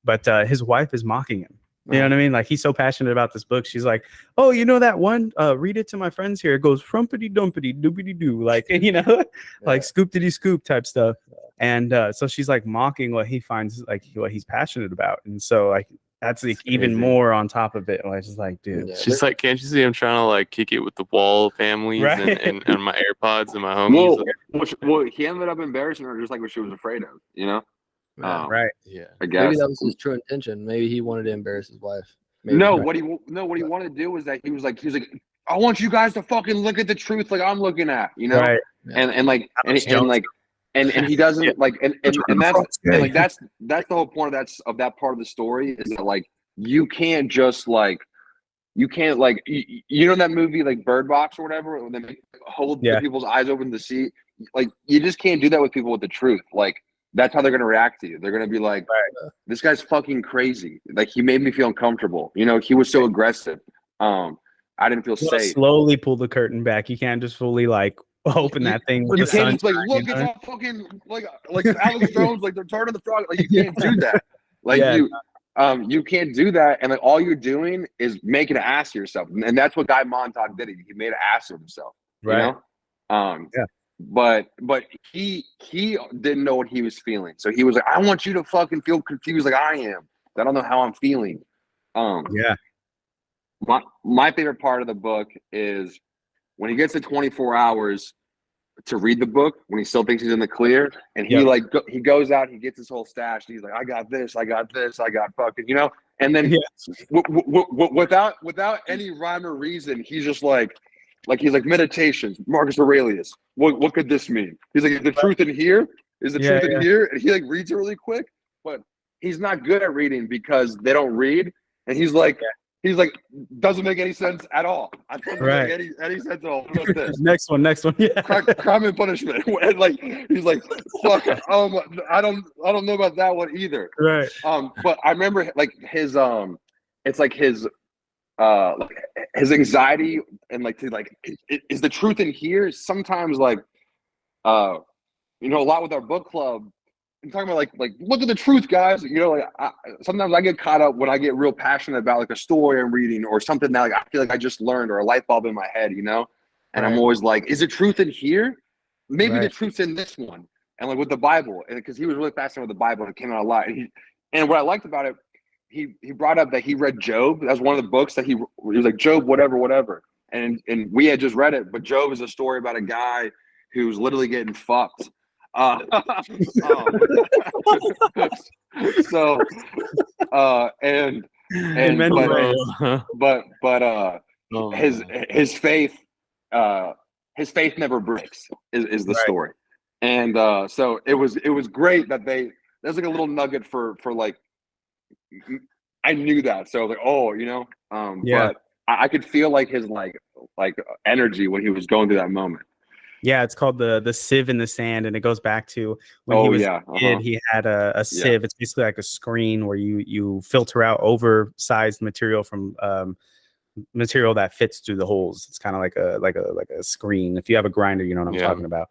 but his wife is mocking him. You know what I mean? Like, he's so passionate about this book. She's like, oh, you know that one? Read it to my friends here. It goes frumpity dumpity doopity doo, like, you know, like scoopity scoop type stuff. And so she's like mocking what he finds, like what he's passionate about, and so like that's like even more on top of it. And I was just like, dude, She's like, can't you see I'm trying to like kick it with the wall families Right. and my AirPods and my homies? Well, he ended up embarrassing her just like what she was afraid of, you know? right? Yeah. I guess. Maybe that was his true intention. Maybe he wanted to embarrass his wife. Maybe. No, what he wanted to do was that he was like, I want you guys to fucking look at the truth like I'm looking at, you know? Right. And he doesn't like and that's the whole point of that part of the story is that like you can't just like you know that movie like Bird Box or whatever when they hold the people's eyes open to see, like you just can't do that with people with the truth. Like that's how they're gonna react to you. They're gonna be like, this guy's fucking crazy. Like he made me feel uncomfortable. You know, he was so aggressive. I didn't feel safe. Slowly pull the curtain back. You can't just fully like open that thing. You can't just like look, it's all fucking like Alex Jones, like they're turning the frog. Like you can't do that. Like you can't do that. And like all you're doing is making an ass of yourself. And that's what Guy Montag did. He made an ass of himself. Right. You know? But he didn't know what he was feeling. So he was like, I want you to fucking feel confused like I am. I don't know how I'm feeling. My favorite part of the book is when he gets to 24 hours to read the book, when he still thinks he's in the clear, and he he goes out, he gets his whole stash, and he's like, I got this, I got fucking, you know, and then without any rhyme or reason, he's just like he's like meditations, Marcus Aurelius. What could this mean? He's like, is the truth in here? Is the truth in here? And he like reads it really quick, but he's not good at reading because they don't read, and he's like. He's like, doesn't make any sense at all. I don't make any sense at all. What about this? Next one. Yeah. Crime and punishment. And like he's like, fuck. I don't know about that one either. Right. But I remember like his it's like his anxiety and like to like is the truth in here? Sometimes like you know, a lot with our book club. I'm talking about like look at the truth, guys. You know, like sometimes I get caught up when I get real passionate about like a story I'm reading or something that like I feel like I just learned or a light bulb in my head, you know. And I'm always like, is the truth in here? Maybe the truth's in this one. And like with the Bible, and because he was really fascinated with the Bible, and it came out a lot. And what I liked about it, he brought up that he read Job. That was one of the books that he was like Job, whatever. And we had just read it, but Job is a story about a guy who's literally getting fucked. So his faith never breaks is the story. And so it was great that there's like a little nugget for like I knew that, so like, oh, you know, but I could feel like his like energy when he was going through that moment. Yeah, it's called the sieve in the sand, and it goes back to when he Oh was yeah. a kid. He had a sieve. It's basically like a screen where you filter out oversized material from material that fits through the holes. It's kind of like a screen. If you have a grinder, you know what I'm Yeah. talking about.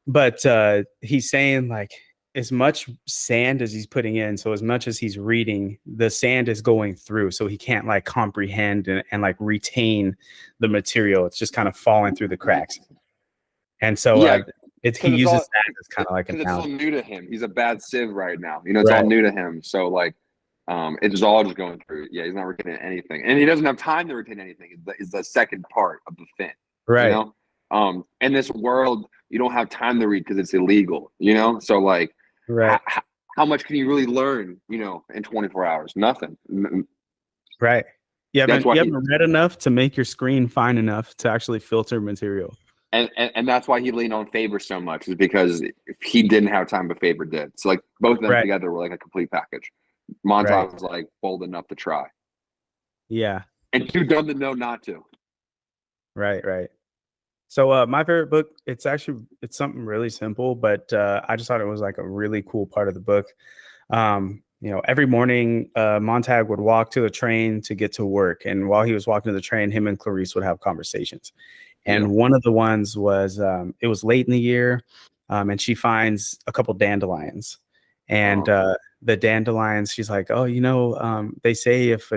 But he's saying like as much sand as he's putting in, so as much as he's reading, the sand is going through, so he can't like comprehend and like retain the material. It's just kind of falling through the cracks. And so Yeah, he it's uses all that as kind of like an because it's all analogy. new to him. He's a bad sieve right now. You know, it's all Right. new to him. So like, it's all just going through. Yeah, he's not retaining anything, and he doesn't have time to retain anything. Is the second part of the thing. You Right. know, in this world, you don't have time to read because it's illegal. You know, so like, Right. how much can you really learn? You know, in 24 hours, nothing. Right. You That's why haven't read enough to make your screen fine enough to actually filter material. And that's why he leaned on Faber so much, is because he didn't have time, but Faber did. So like both of them Right. together were like a complete package. Montauk Right. was like bold enough to try, Yeah. and too dumb to know not to. Right. Right. So my favorite book, it's something really simple, but I just thought it was like a really cool part of the book. Every morning Montag would walk to the train to get to work, and while he was walking to the train, him and Clarice would have conversations. And one of the ones was it was late in the year, and she finds a couple dandelions, and the dandelions, she's like, oh, they say if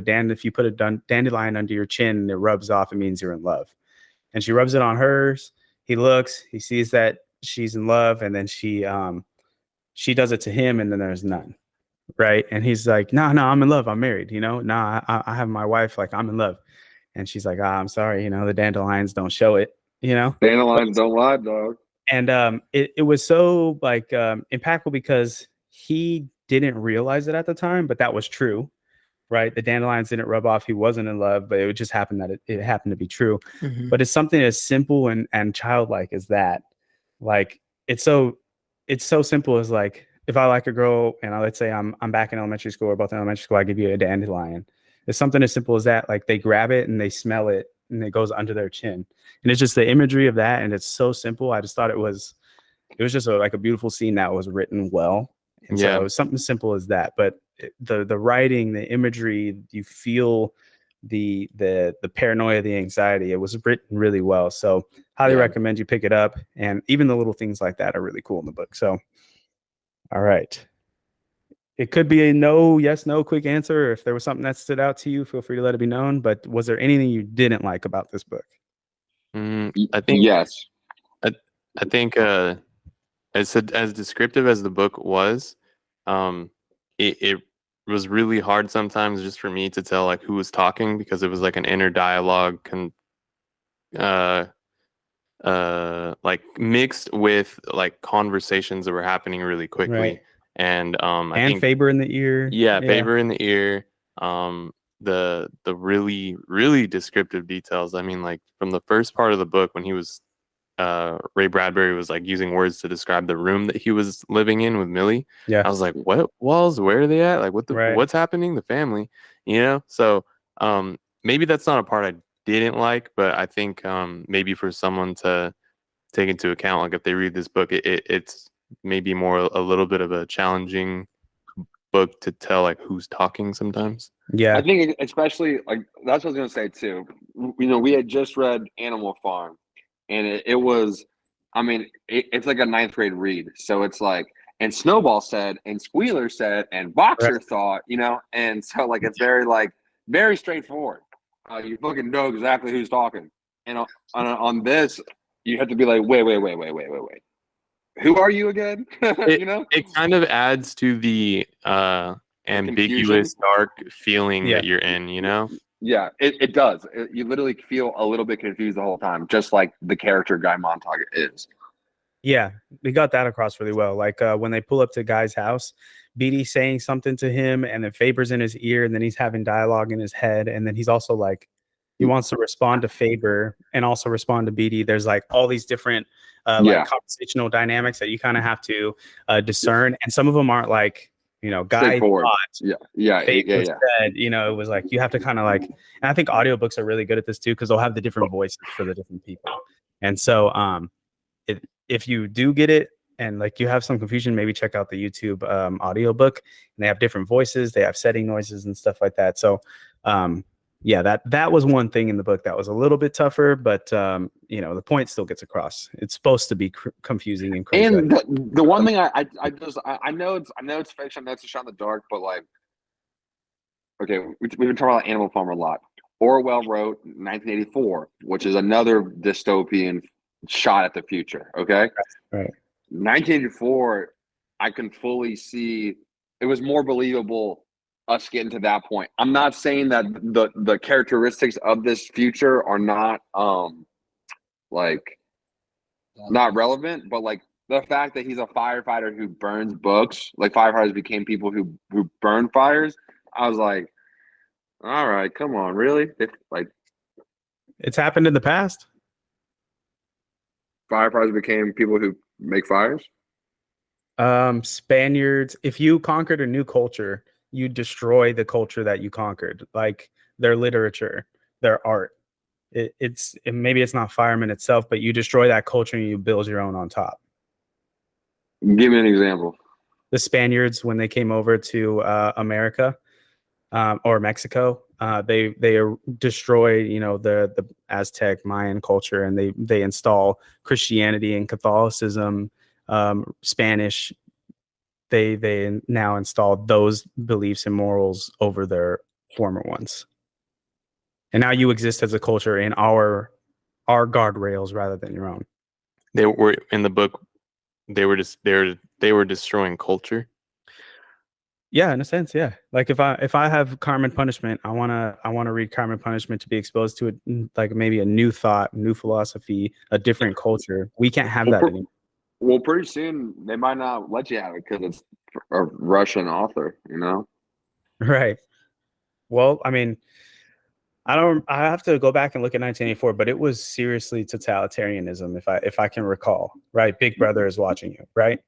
you put a dandelion under your chin and it rubs off, it means you're in love. And she rubs it on hers. He looks, he sees that she's in love, and then she does it to him, and then there's none. Right. And he's like, no, I'm in love. I'm married, I have my wife, like I'm in love. And she's like, I'm sorry, the dandelions don't show it, Dandelions don't lie, dog. And it was so like impactful because he didn't realize it at the time, but that was true. Right. The dandelions didn't rub off. He wasn't in love, but it just happened that it happened to be true. Mhm. But it's something as simple and childlike as that. Like it's so simple as like, if I like a girl and let's say I'm back in elementary school or both in elementary school, I give you a dandelion. It's something as simple as that. Like they grab it and they smell it and it goes under their chin. And it's just the imagery of that. And it's so simple. I just thought it was just like a beautiful scene that was written well. And so it was something simple as that. But the writing, the imagery, you feel the paranoia, the anxiety. It was written really well. So highly recommend you pick it up. And even the little things like that are really cool in the book. So all right. It could be a no, yes, no quick answer. Or if there was something that stood out to you, feel free to let it be known. But was there anything you didn't like about this book? I think Yes. I think as descriptive as the book was, it was really hard sometimes just for me to tell like who was talking, because it was like an inner dialogue like mixed with like conversations that were happening really quickly. Right. And I think Faber in the ear. Faber in the ear. The really, really descriptive details. I mean, like from the first part of the book when he was Ray Bradbury was like using words to describe the room that he was living in with Millie. Yeah. I was like, what walls? Where are they at? Like Right. what's happening? The family, So maybe that's not a part I didn't like, but I think maybe for someone to take into account, like if they read this book, it's maybe more a little bit of a challenging book to tell like who's talking sometimes. Yeah. I think especially like that's what I was gonna say too. We had just read Animal Farm, and it was, I mean, it's like a ninth grade read. So it's like, and Snowball said, and Squealer said, and Boxer thought, and so like it's very straightforward. You fucking know exactly who's talking, and on this, you have to be like, wait. Who are you again? It kind of adds to the ambiguous, dark feeling that you're in, Yeah, it does. You literally feel a little bit confused the whole time, just like the character Guy Montag is. Yeah, we got that across really well. Like when they pull up to Guy's house, Beatty's saying something to him, and then Faber's in his ear, and then he's having dialogue in his head, and then he's also like, he wants to respond to Faber and also respond to Beatty. There's like all these different like conversational dynamics that you kind of have to discern, and some of them aren't like, Guy thought, Faber said, it was like you have to kind of like, and I think audiobooks are really good at this too, because they'll have the different voices for the different people. And so if you do get it and like you have some confusion, maybe check out the YouTube audiobook, and they have different voices, they have setting noises and stuff like that. So yeah, that was one thing in the book that was a little bit tougher, but the point still gets across. It's supposed to be confusing and crazy. And the one thing I know it's fiction, that's a shot in the dark, but like, okay, we've been talking about Animal Farm a lot. Orwell wrote 1984, which is another dystopian shot at the future. Okay, Right. 1984, I can fully see it was more believable us getting to that point. I'm not saying that the characteristics of this future are not like not relevant, but like the fact that he's a firefighter who burns books, like firefighters became people who burn fires. I was like, all right, come on, really? It's happened in the past. Firefighters became people who make fires. Spaniards, if you conquered a new culture, you destroy the culture that you conquered, like their literature, their art. Maybe it's not firemen itself, but you destroy that culture and you build your own on top. Give me an example. The Spaniards, when they came over to America or Mexico, they destroy the Aztec Mayan culture, and they install Christianity and Catholicism, Spanish. They now install those beliefs and morals over their former ones, and now you exist as a culture in our guardrails rather than your own. They were in the book. They were destroying culture. Yeah, in a sense, yeah. Like if I have Crime and Punishment, I wanna read Crime and Punishment to be exposed to like maybe a new thought, new philosophy, a different culture. We can't have that anymore. Well, pretty soon they might not let you have it because it's a Russian author, Right. Well, I mean, I have to go back and look at 1984, but it was seriously totalitarianism, if I can recall. Right, Big Brother is watching you, right?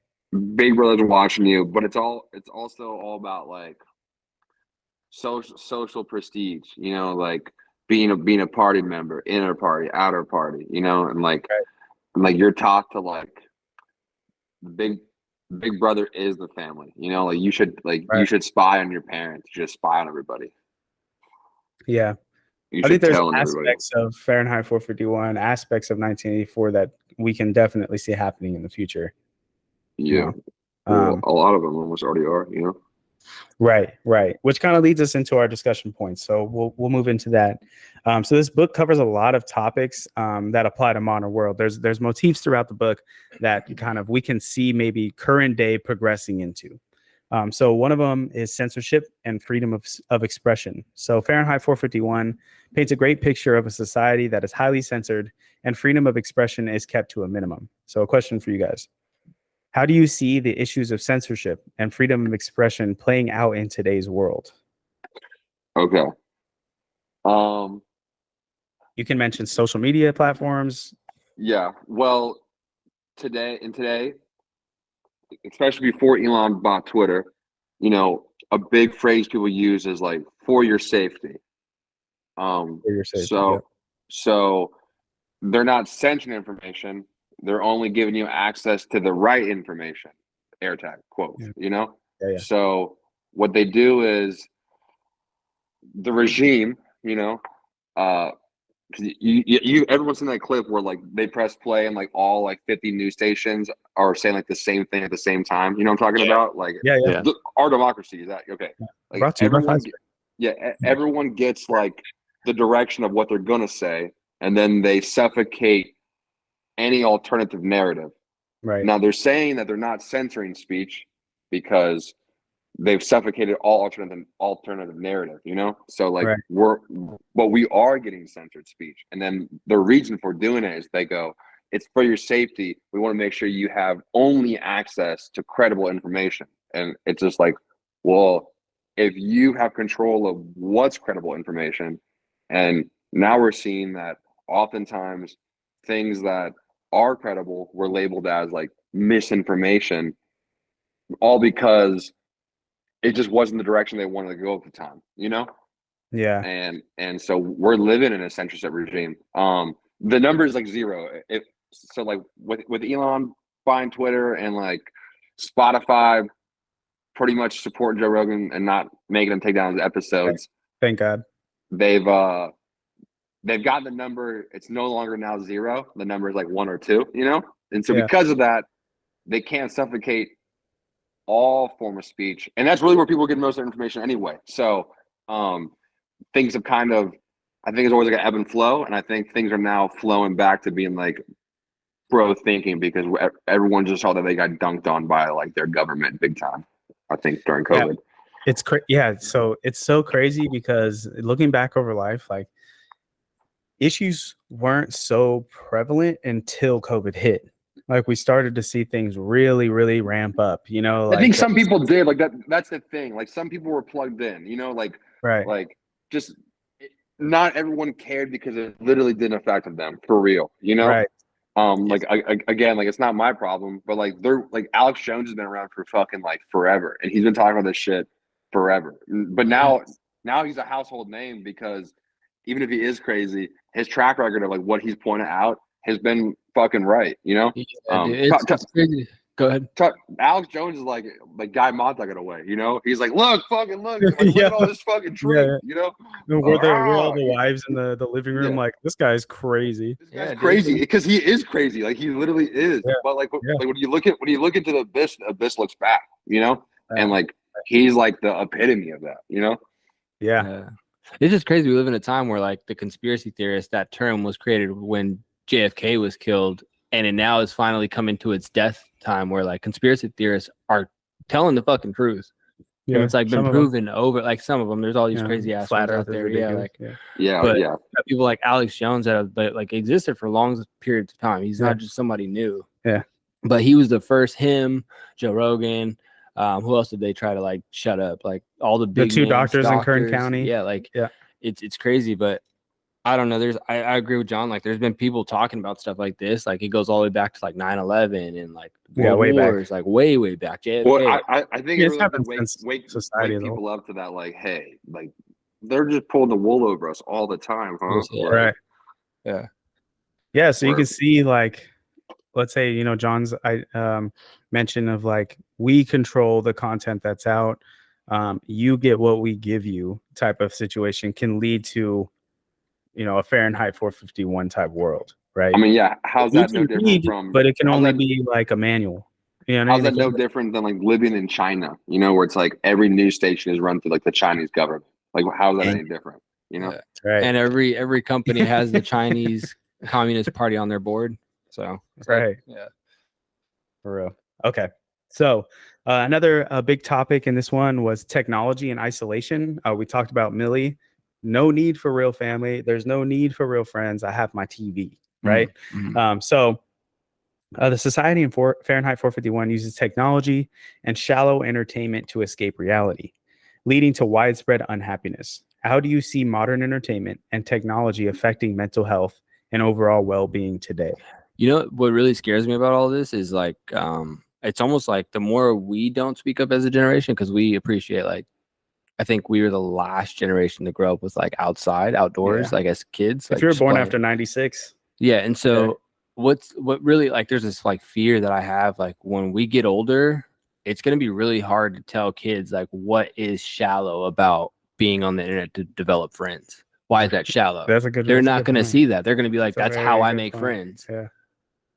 Big Brother's watching you, but it's also all about like social prestige, like being a party member, inner party, outer party, and like Right. and like you're taught to like big brother is the family, like you should Right. you should spy on your parents, you should spy on everybody. Yeah. You I think should there's tell on everybody. aspects of Fahrenheit 451, aspects of 1984 that we can definitely see happening in the future. Yeah. Well, A lot of them almost already are, Right. Which kind of leads us into our discussion points. So we'll move into that. So this book covers a lot of topics that apply to modern world. There's motifs throughout the book that kind of we can see maybe current day progressing into. So one of them is censorship and freedom of expression. So Fahrenheit 451 paints a great picture of a society that is highly censored and freedom of expression is kept to a minimum. So a question for you guys. How do you see the issues of censorship and freedom of expression playing out in today's world? Okay. You can mention social media platforms. Yeah. Well, today, especially before Elon bought Twitter, a big phrase people use is like for your safety. For your safety, So yep. so they're not censoring information. They're only giving you access to the right information. AirTag quote, Yeah. So what they do is the regime, you everyone's seen that clip where like they press play and like all like 50 news stations are saying like the same thing at the same time. You know what I'm talking about? Like Yeah. our democracy is that okay? Like Brought to you by everyone gets like the direction of what they're gonna say, and then they suffocate any alternative narrative. Right. Now they're saying that they're not censoring speech because they've suffocated all alternative narrative, so like Right. we are getting censored speech, and then the reason for doing it is they go, it's for your safety, we want to make sure you have only access to credible information. And it's just like, well, if you have control of what's credible information, and now we're seeing that oftentimes things that are credible were labeled as like misinformation, all because it just wasn't the direction they wanted to go at the time, Yeah. and so we're living in a censorship regime. the number is like zero. If so, like with Elon buying Twitter and like Spotify pretty much supporting Joe Rogan and not making him take down his episodes. Thank God. They've got the number. It's no longer now zero. The number is like 1 or 2, you know? And so because of that, they can't suffocate all form of speech. And that's really where people get most of their information anyway. So things have kind of, I think it's always like an ebb and flow. And I think things are now flowing back to being like bro thinking, because everyone just saw that they got dunked on by like their government big time, I think, during COVID. It's so it's so crazy because looking back over life, like issues weren't so prevalent until COVID hit. Like we started to see things really, really ramp up, you know. Like, I think some people did, like that's the thing. Like some people were plugged in, you know, like just not everyone cared because it literally didn't affect them for real, you know. Right. Like again, like it's not my problem, but like they're like Alex Jones has been around for fucking like forever, and he's been talking about this shit forever. But now he's a household name because even if he is crazy, his track record of like what he's pointed out has been fucking right, you know. Yeah, dude, it's crazy. Go ahead. Alex Jones is like Guy Montag in a way, you know. He's like, look, like, look at all this fucking tree, you know. We're all the wives in the living room, like this guy's crazy. This guy's crazy because he is crazy, like he literally is. But like when you look into the abyss looks back, you know, and like he's like the epitome of that, you know. Yeah. It's just crazy. We live in a time where like the conspiracy theorist, that term was created when JFK was killed, and it now is finally coming to its death time where like conspiracy theorists are telling the fucking truth. Yeah, and it's like been proven over. Like some of them, there's all these crazy ass flat out there. But people like Alex Jones that have like existed for long periods of time. He's not just somebody new. Yeah, but he was the first. Him, Joe Rogan. Who else did they try to like shut up? Like all the big two doctors in Kern County. It's crazy, but I don't know. I agree with John. Like there's been people talking about stuff like this. Like it goes all the way back to like 9/11 and like World Wars, like way back. JFK. Well, I think it really wake people up to that. Like, hey, like they're just pulling the wool over us all the time, huh? Right. Yeah. So you can see like, let's say, you know, John's mention of like we control the content that's out. You get what we give you type of situation can lead to, you know, a Fahrenheit 451 type world, right? I mean, how's that no different from? But it can only be like a manual. You know, how's that no different than like living in China? You know, where it's like every news station is run through like the Chinese government. Like, how's that any different? You know, right? And every company has the Chinese Communist Party on their board. So right, for real. Okay, so another big topic in this one was technology and isolation. We talked about Millie. No need for real family. There's no need for real friends. I have my TV, right? Mm-hmm. So the Society in Fahrenheit 451 uses technology and shallow entertainment to escape reality, leading to widespread unhappiness. How do you see modern entertainment and technology affecting mental health and overall well-being today? You know, what really scares me about all this is like, it's almost like the more we don't speak up as a generation, because we appreciate like, I think we were the last generation to grow up with like outdoors, like as kids. If like, you were born after 96. Yeah. And so what really like, there's this like fear that I have, like when we get older, it's going to be really hard to tell kids like what is shallow about being on the internet to develop friends. Why is that shallow? They're not going to see that. They're going to be like, that's how I make friends. Yeah.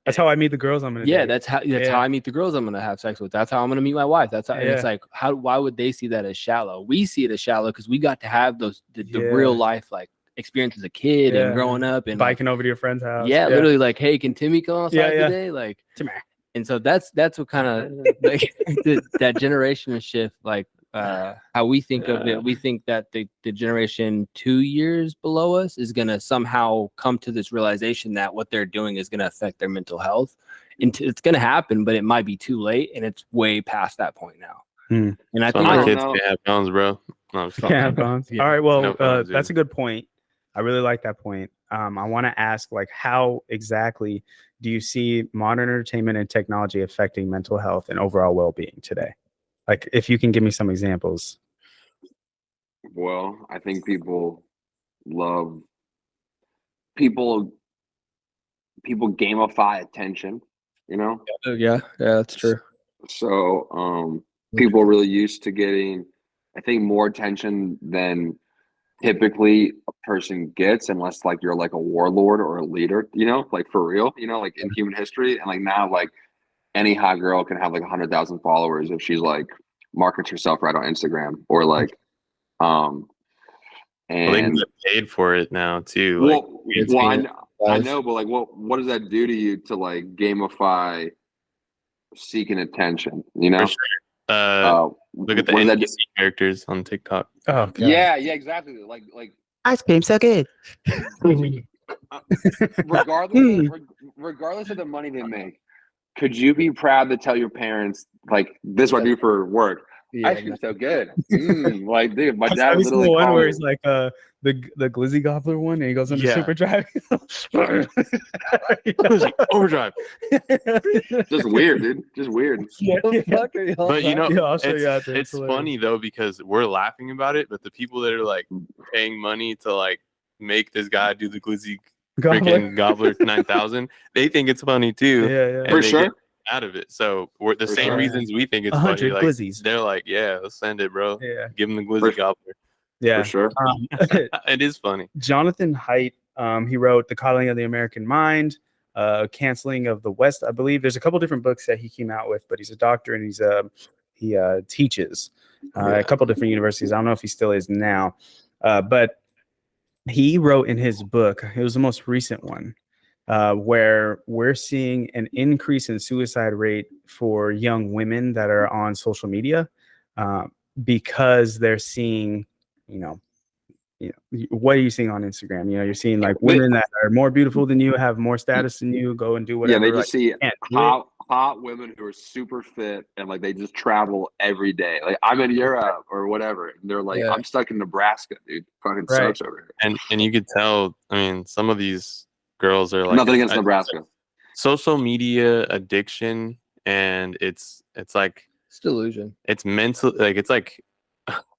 That's how I meet the girls I'm gonna date. That's how I meet the girls I'm gonna have sex with. That's how I'm gonna meet my wife. That's how and it's like why would they see that as shallow? We see it as shallow because we got to have the real life like experience as a kid and growing up and biking over to your friend's house. Literally like, hey, can Timmy come outside today? Like and so that's what kind of like that generation shift, like how we think of it. We think that the generation 2 years below us is going to somehow come to this realization that what they're doing is going to affect their mental health. And it's going to happen, but it might be too late, and it's way past that point now. And I think my kids can't have phones, bro. No, can't have phones. All right, well, that's a good point. I really like that point. I want to ask, like, how exactly do you see modern entertainment and technology affecting mental health and overall well-being today? Like, if you can give me some examples. Well, I think people people gamify attention, you know? Yeah, that's true. So people are really used to getting, I think, more attention than typically a person gets, unless like you're like a warlord or a leader, you know, like for real, you know, like in human history. And like now, like any hot girl can have like 100,000 followers if she's like markets herself right on Instagram or like Well, they can and get paid for it now too. well, Like, I know, but like what does that do to you to like gamify seeking attention, you know? for sure. Look at the what does that NPC characters on TikTok. Oh, God. Yeah, exactly. Like Ice cream so good. regardless of the money they make, could you be proud to tell your parents, like, this is what I do for work? Yeah, Ice cream's so good. Like, dude, my dad Have you seen literally the one called where me. he's like the glizzy gobbler one, and he goes into Yeah. super drive? Overdrive. Just weird, dude. Just weird. Yeah, What the yeah. fuck are y'all But you know, Yeah, I'll show you it's, after. It's it's funny though because we're laughing about it, but the people that are like paying money to like make this guy do the glizzy freaking Gobbler 9000, they think it's funny too. Yeah, And For they sure. get out of it. So we're the For same sure. reasons we think it's 100 funny. Like glizzies. they're like, yeah, let's send it, bro. Yeah, Give him the glizzy gobbler. yeah. For sure. It is funny. Jonathan Haidt, he wrote The Coddling of the American Mind, Canceling of the West, I believe. There's a couple different books that he came out with, but he's a doctor and he teaches a couple different universities. I don't know if he still is now, but he wrote in his book, it was the most recent one, where we're seeing an increase in suicide rate for young women that are on social media because they're seeing, what are you seeing on Instagram? You're seeing like women that are more beautiful than you, have more status than you, go and do whatever. Yeah, they just see can't do it. hot women who are super fit and like they just travel every day. Like I'm in Europe or whatever. And they're like, Yeah. I'm stuck in Nebraska, dude. Fucking Right. sucks over here. And you could tell, I mean, some of these girls are like Nothing against Nebraska. social media addiction, and it's like It's delusion. it's mental, like it's like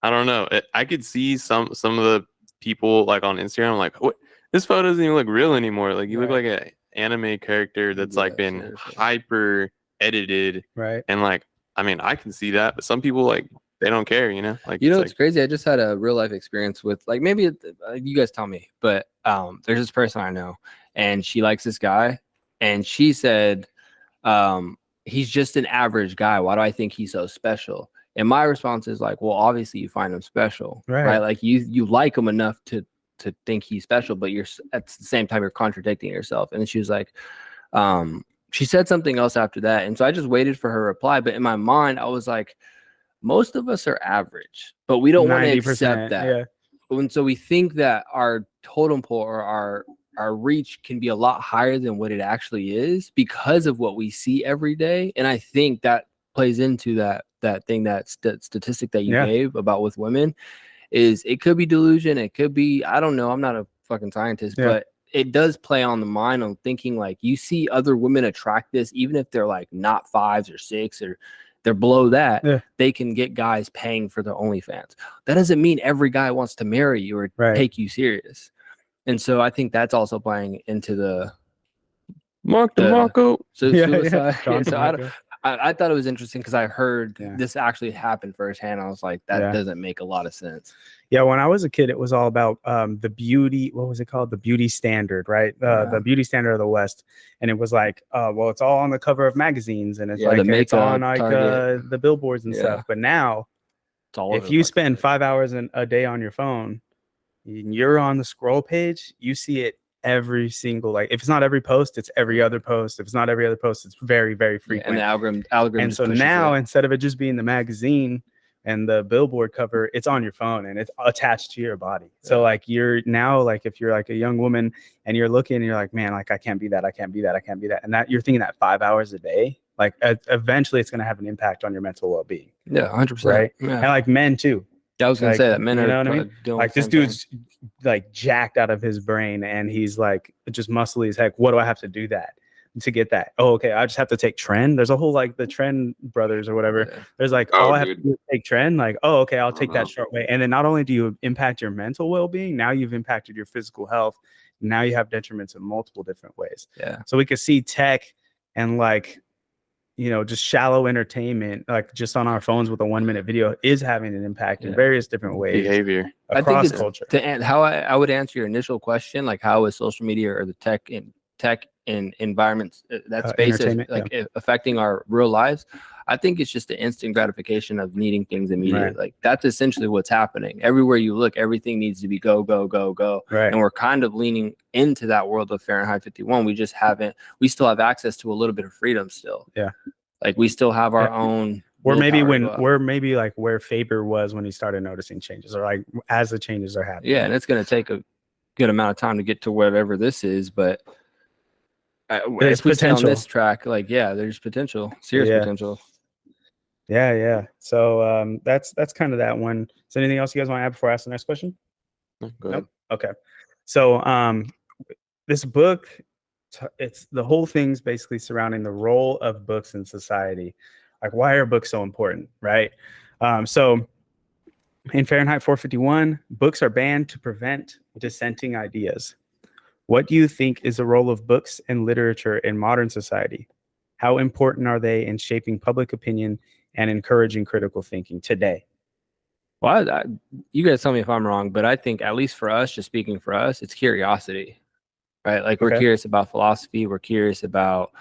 I don't know. I could see some of the people like on Instagram like, what, this photo doesn't even look real anymore. Like you look like an anime character that's like been seriously. hyper edited, Right. and like I mean I can see that, but some people like they don't care, like You know, it's it's crazy. I just had a real life experience with like maybe you guys tell me, but there's this person I know, and she likes this guy, and she said, he's just an average guy. Why do I think he's so special? And my response is like, well, obviously you find him special, right? Like you like him enough to think he's special, but you're at the same time you're contradicting yourself. And then she was like, she said something else after that, and so I just waited for her reply. But in my mind, I was like, most of us are average, but we don't want to accept that. Yeah. And so we think that our totem pole or our reach can be a lot higher than what it actually is because of what we see every day. And I think that plays into that thing, that statistic that you gave about with women, is it could be delusion. It could be, I don't know. I'm not a fucking scientist, but it does play on the mind on thinking like you see other women attract this, even if they're like not 5s or 6 or they're below that, they can get guys paying for their OnlyFans. That doesn't mean every guy wants to marry you or take you serious. And so I think that's also playing into the Mark DeMarco. Suicide. John So DeMarco. I thought it was interesting because I heard this actually happened firsthand. I was like, that doesn't make a lot of sense. Yeah, when I was a kid, it was all about the beauty. What was it called? The beauty standard, right? The beauty standard of the West, and it was like, well, it's all on the cover of magazines, and it's like it's on like the billboards and stuff. But now, if you spend 5 hours a day on your phone, and you're on the scroll page, you see it every single, like if it's not every post, it's every other post. If it's not every other post, it's very, very frequent. And the algorithm. And so now, instead of it just being the magazine and the billboard cover, it's on your phone and it's attached to your body. So like you're now, like if you're like a young woman and you're looking and you're like, man, like I can't be that, I can't be that, I can't be that. And that you're thinking that 5 hours a day, like eventually it's going to have an impact on your mental well-being. Yeah, 100%. Right. Yeah. And like men too. I was going to say that men are, you know what I mean? Like this dude's like jacked out of his brain and he's like just muscly as heck. What do I have to do that? to get that. Oh, okay, I just have to take trend. There's a whole like the trend brothers or whatever. Yeah. There's like, Oh, all I have to dude. do is take trend. Like, oh, okay, I'll I take don't that know. short way. And then not only do you impact your mental well-being, now you've impacted your physical health. Now you have detriments in multiple different ways. Yeah. So we could see tech and like, you know, just shallow entertainment, like just on our phones with a 1-minute video, is having an impact in Yeah. various different ways Behavior. I think across it's culture. how I would answer your initial question, like how is social media or the tech and environments that space is Entertainment, like affecting our real lives. I think it's just the instant gratification of needing things immediately. Right. Like that's essentially what's happening. Everywhere you look, everything needs to be go, go, go, go. Right. And we're kind of leaning into that world of Fahrenheit 51. We still have access to a little bit of freedom still. Yeah. Like we still have our Yeah. own. Or maybe willpower to go out. we're maybe like where Faber was when he started noticing changes, or like as the changes are happening. Yeah, and it's going to take a good amount of time to get to whatever this is, but There's if we stay on potential. this track, like there's potential, serious Yeah. potential. Yeah. So that's kind of that one. Is there anything else you guys want to add before I ask the next question? Go ahead. Nope. Okay. So this book, it's the whole thing's basically surrounding the role of books in society. Like, why are books so important, right? So in Fahrenheit 451, books are banned to prevent dissenting ideas. What do you think is the role of books and literature in modern society? How important are they in shaping public opinion and encouraging critical thinking today? Well, you guys tell me if I'm wrong, but I think at least for us, just speaking for us, it's curiosity, right? Like we're Okay. curious about philosophy. We're curious about,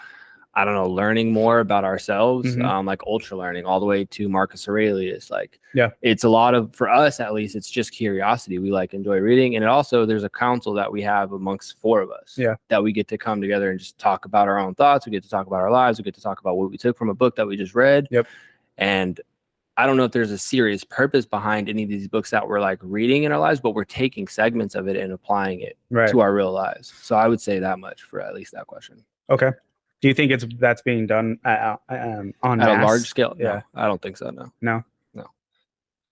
I don't know, learning more about ourselves, like ultra learning all the way to Marcus Aurelius. Like, it's a lot of, for us at least, it's just curiosity. We like enjoy reading. And it also, there's a council that we have amongst 4 of us that we get to come together and just talk about our own thoughts. We get to talk about our lives. We get to talk about what we took from a book that we just read. And I don't know if there's a serious purpose behind any of these books that we're like reading in our lives, but we're taking segments of it and applying it to our real lives. So I would say that much for at least that question. Okay. Do you think that's being done on at a large scale? Yeah. No, I don't think so. No.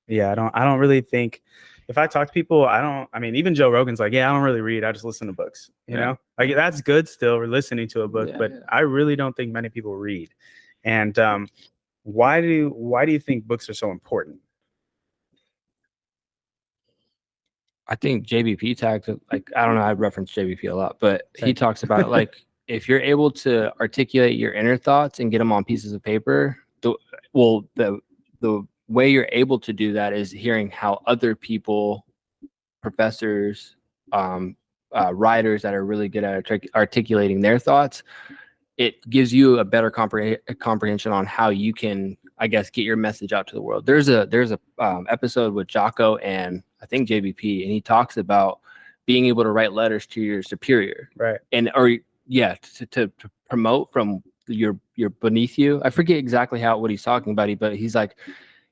Yeah, I don't really think, if I talk to people, I mean, even Joe Rogan's like, yeah, I don't really read. I just listen to books, you know, like that's good still. We're listening to a book, but I really don't think many people read. And why do you think books are so important? I think JBP tagged, like, I don't know, I reference JBP a lot, but he talks about like, if you're able to articulate your inner thoughts and get them on pieces of paper, the way you're able to do that is hearing how other people, professors, writers that are really good at articulating their thoughts. It gives you a better comprehension on how you can, I guess, get your message out to the world. There's a episode with Jocko and I think JBP, and he talks about being able to write letters to your superior, right? And to promote from your beneath you. I forget exactly what he's talking about, but he's like,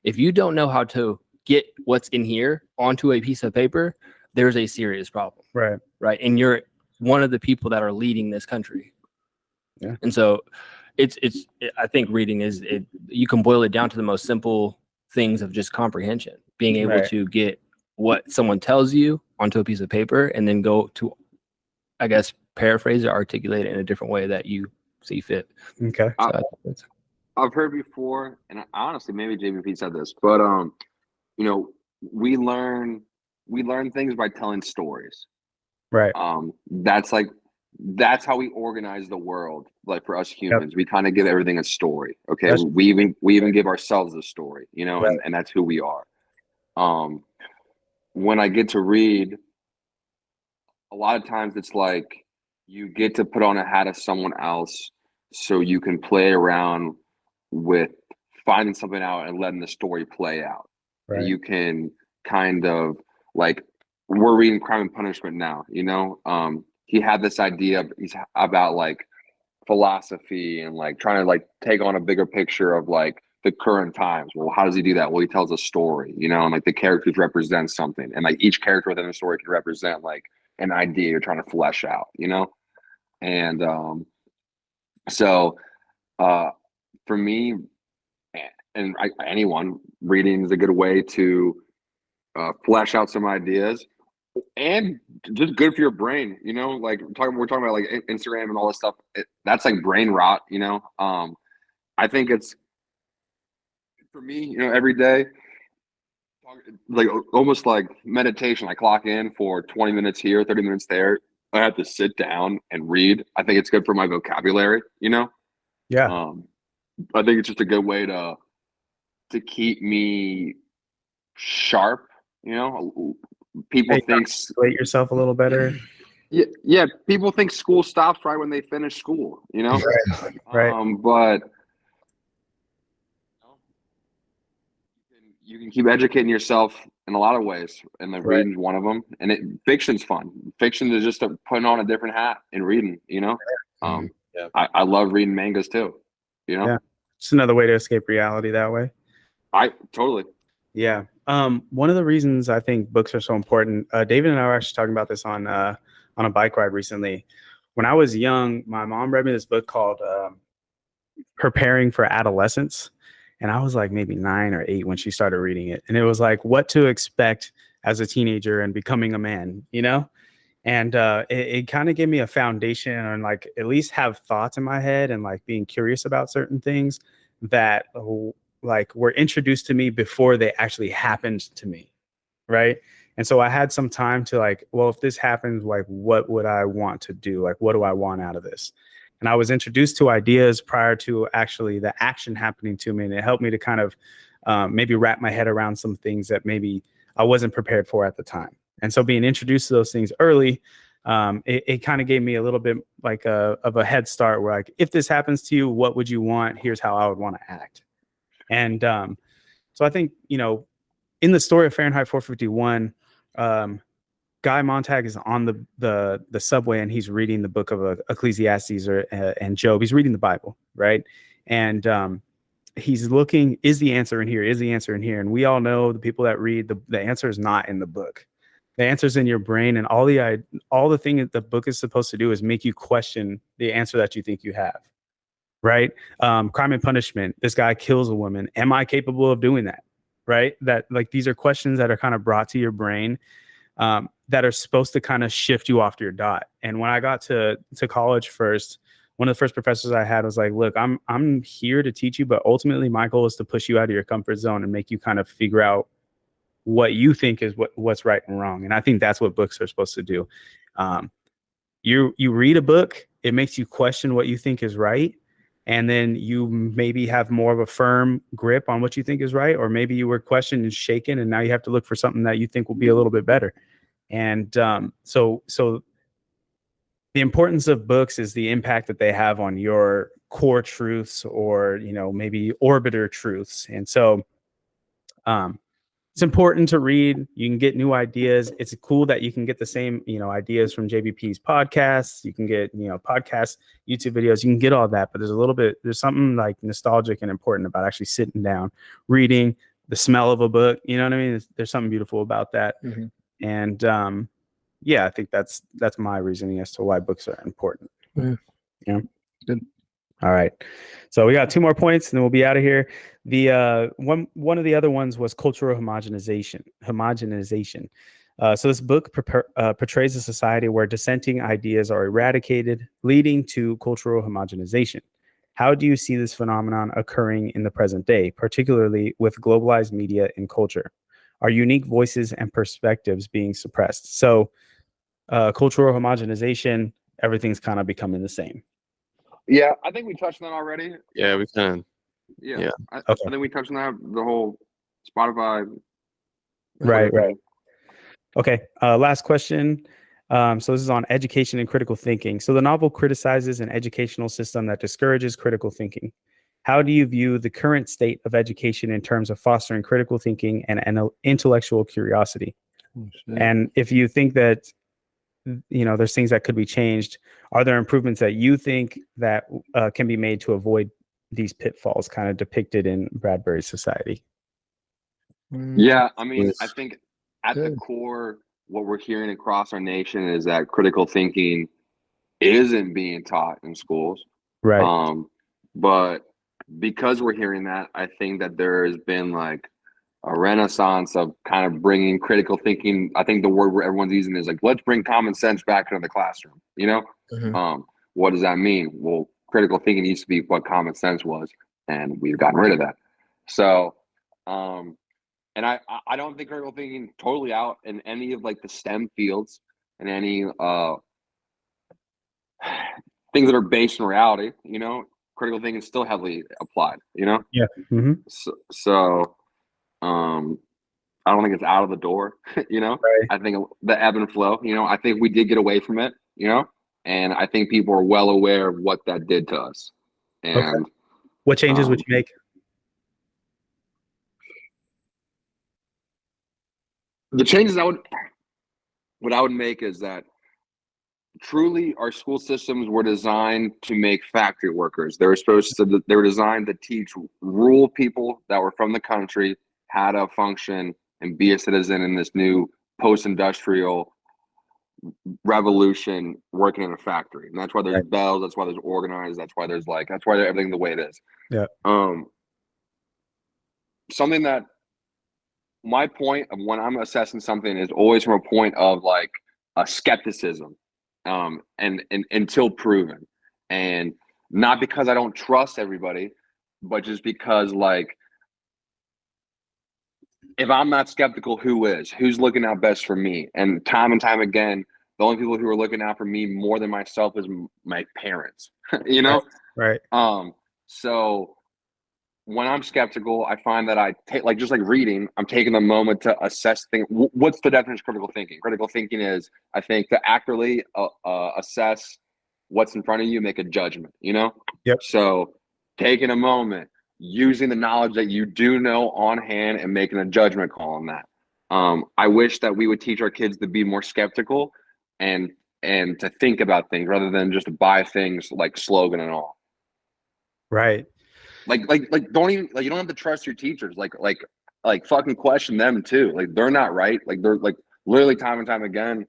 if you don't know how to get what's in here onto a piece of paper, there's a serious problem, right? And you're one of the people that are leading this country. Yeah. And so I think reading you can boil it down to the most simple things of just comprehension, being able to get what someone tells you onto a piece of paper and then go to, I guess, paraphrase or articulate it in a different way that you see fit. Okay. So I've heard before, and honestly, maybe JVP said this, but you know, we learn things by telling stories. Right. That's how we organize the world. Like for us humans, we kind of give everything a story. Okay. We even give ourselves a story, you know, and that's who we are. When I get to read, a lot of times it's like you get to put on a hat of someone else so you can play around with finding something out and letting the story play out. Right. And you can kind of like, we're reading Crime and Punishment now, you know, he had this idea about like philosophy and like trying to like take on a bigger picture of like the current times. Well, how does he do that? Well, he tells a story, you know, and like the characters represent something, and like each character within the story can represent like an idea you're trying to flesh out, you know. And so for me, and anyone, reading is a good way to flesh out some ideas. and just good for your brain. You know, like we're talking about like Instagram and all this stuff. That's like brain rot. You know, I think it's for me. You know, every day, like almost like meditation. I clock in for 20 minutes here, 30 minutes there. I have to sit down and read. I think it's good for my vocabulary. You know, Yeah. I think it's just a good way to keep me sharp. You know, people Hey, think rate yourself a little better. yeah, people think school stops right when they finish school, you know. Right. But you can keep educating yourself in a lot of ways, and the Right. reading's one of them. And fiction's fun. Fiction is just putting on a different hat and reading, you know. Yeah. I love reading mangas too, you know. Yeah. It's another way to escape reality that way. I totally. Yeah. One of the reasons I think books are so important, David and I were actually talking about this on a bike ride recently. When I was young, my mom read me this book called Preparing for Adolescence. And I was like maybe 9 or 8 when she started reading it. And it was like what to expect as a teenager and becoming a man, you know? And it kind of gave me a foundation and like at least have thoughts in my head and like being curious about certain things that like were introduced to me before they actually happened to me. Right. And so I had some time to like, well, if this happens, like, what would I want to do? Like, what do I want out of this? And I was introduced to ideas prior to actually the action happening to me. And it helped me to kind of maybe wrap my head around some things that maybe I wasn't prepared for at the time. And so being introduced to those things early, it kind of gave me a little bit like of a head start where like, if this happens to you, what would you want? Here's how I would want to act. And so I think, you know, in the story of Fahrenheit 451, Guy Montag is on the subway and he's reading the book of Ecclesiastes and Job. He's reading the Bible, right? And he's looking, is the answer in here? Is the answer in here? And we all know the people that read the answer is not in the book. The answer's in your brain, and all the thing that the book is supposed to do is make you question the answer that you think you have, right? Crime and Punishment. This guy kills a woman. Am I capable of doing that? Right? That like these are questions that are kind of brought to your brain that are supposed to kind of shift you off to your dot. And when I got to college first, one of the first professors I had was like, look, I'm here to teach you, but ultimately my goal is to push you out of your comfort zone and make you kind of figure out what you think is what's right and wrong. And I think that's what books are supposed to do. You read a book, it makes you question what you think is right. And then you maybe have more of a firm grip on what you think is right. Or maybe you were questioned and shaken, and now you have to look for something that you think will be a little bit better. And so the importance of books is the impact that they have on your core truths or, you know, maybe orbiter truths. And so it's important to read. You can get new ideas. It's cool that you can get the same, you know, ideas from JBP's podcasts. You can get, you know, podcasts, YouTube videos. You can get all that, but there's something like nostalgic and important about actually sitting down, reading, the smell of a book. You know what I mean? There's something beautiful about that. Mhm. And yeah, I think that's my reasoning as to why books are important. Yeah. Yeah. Good. All right. So we got 2 more points and then we'll be out of here. The one of the other ones was cultural homogenization. So this book portrays a society where dissenting ideas are eradicated, leading to cultural homogenization. How do you see this phenomenon occurring in the present day, particularly with globalized media and culture? Are unique voices and perspectives being suppressed? So cultural homogenization, everything's kind of becoming the same. Yeah, I think we touched on that already. Yeah, we kind of. Yeah, Yeah. I think we touched on that, the whole Spotify. Right. Okay. Last question. So this is on education and critical thinking. So the novel criticizes an educational system that discourages critical thinking. How do you view the current state of education in terms of fostering critical thinking and intellectual curiosity? And if you think that, you know, there's things that could be changed, are there improvements that you think that can be made to avoid these pitfalls kind of depicted in Bradbury's society? Yeah, I mean, Yes. I think at the core, what we're hearing across our nation is that critical thinking isn't being taught in schools. Right. But because we're hearing that, I think that there has been like a renaissance of kind of bringing critical thinking. I think the word where everyone's using is like, let's bring common sense back into the classroom. You know, what does that mean? Well, critical thinking used to be what common sense was, and we've gotten rid of that. So, and I don't think critical thinking totally out in any of like the STEM fields and any things that are based in reality. You know, critical thinking is still heavily applied. You know, Yeah. Mm-hmm. So I don't think it's out of the door. You know, Right. I think the ebb and flow. You know, I think we did get away from it. You know, and I think people are well aware of what that did to us. And Okay. What changes would you make? The changes I would make is that truly our school systems were designed to make factory workers. They were designed to teach rural people that were from the country how to function and be a citizen in this new post-industrial revolution working in a factory. And that's why there's bells, that's why there's organized, that's why everything the way it is. Yeah. Something that my point of when I'm assessing something is always from a point of like a skepticism, and until proven, and not because I don't trust everybody, but just because like if I'm not skeptical, who is? Who's looking out best for me? And time again, the only people who are looking out for me more than myself is my parents. You know, Right. So when I'm skeptical, I find that I take just like reading, I'm taking the moment to assess things. What's the definition of critical thinking? Critical thinking is, I think, to accurately assess what's in front of you, make a judgment, you know? Yep. So taking a moment, using the knowledge that you do know on hand and making a judgment call on that. I wish that we would teach our kids to be more skeptical and to think about things rather than just buy things like slogan and all. Right. Like don't even you don't have to trust your teachers. Like fucking question them too. Like they're not right. Like they're like literally time and time again,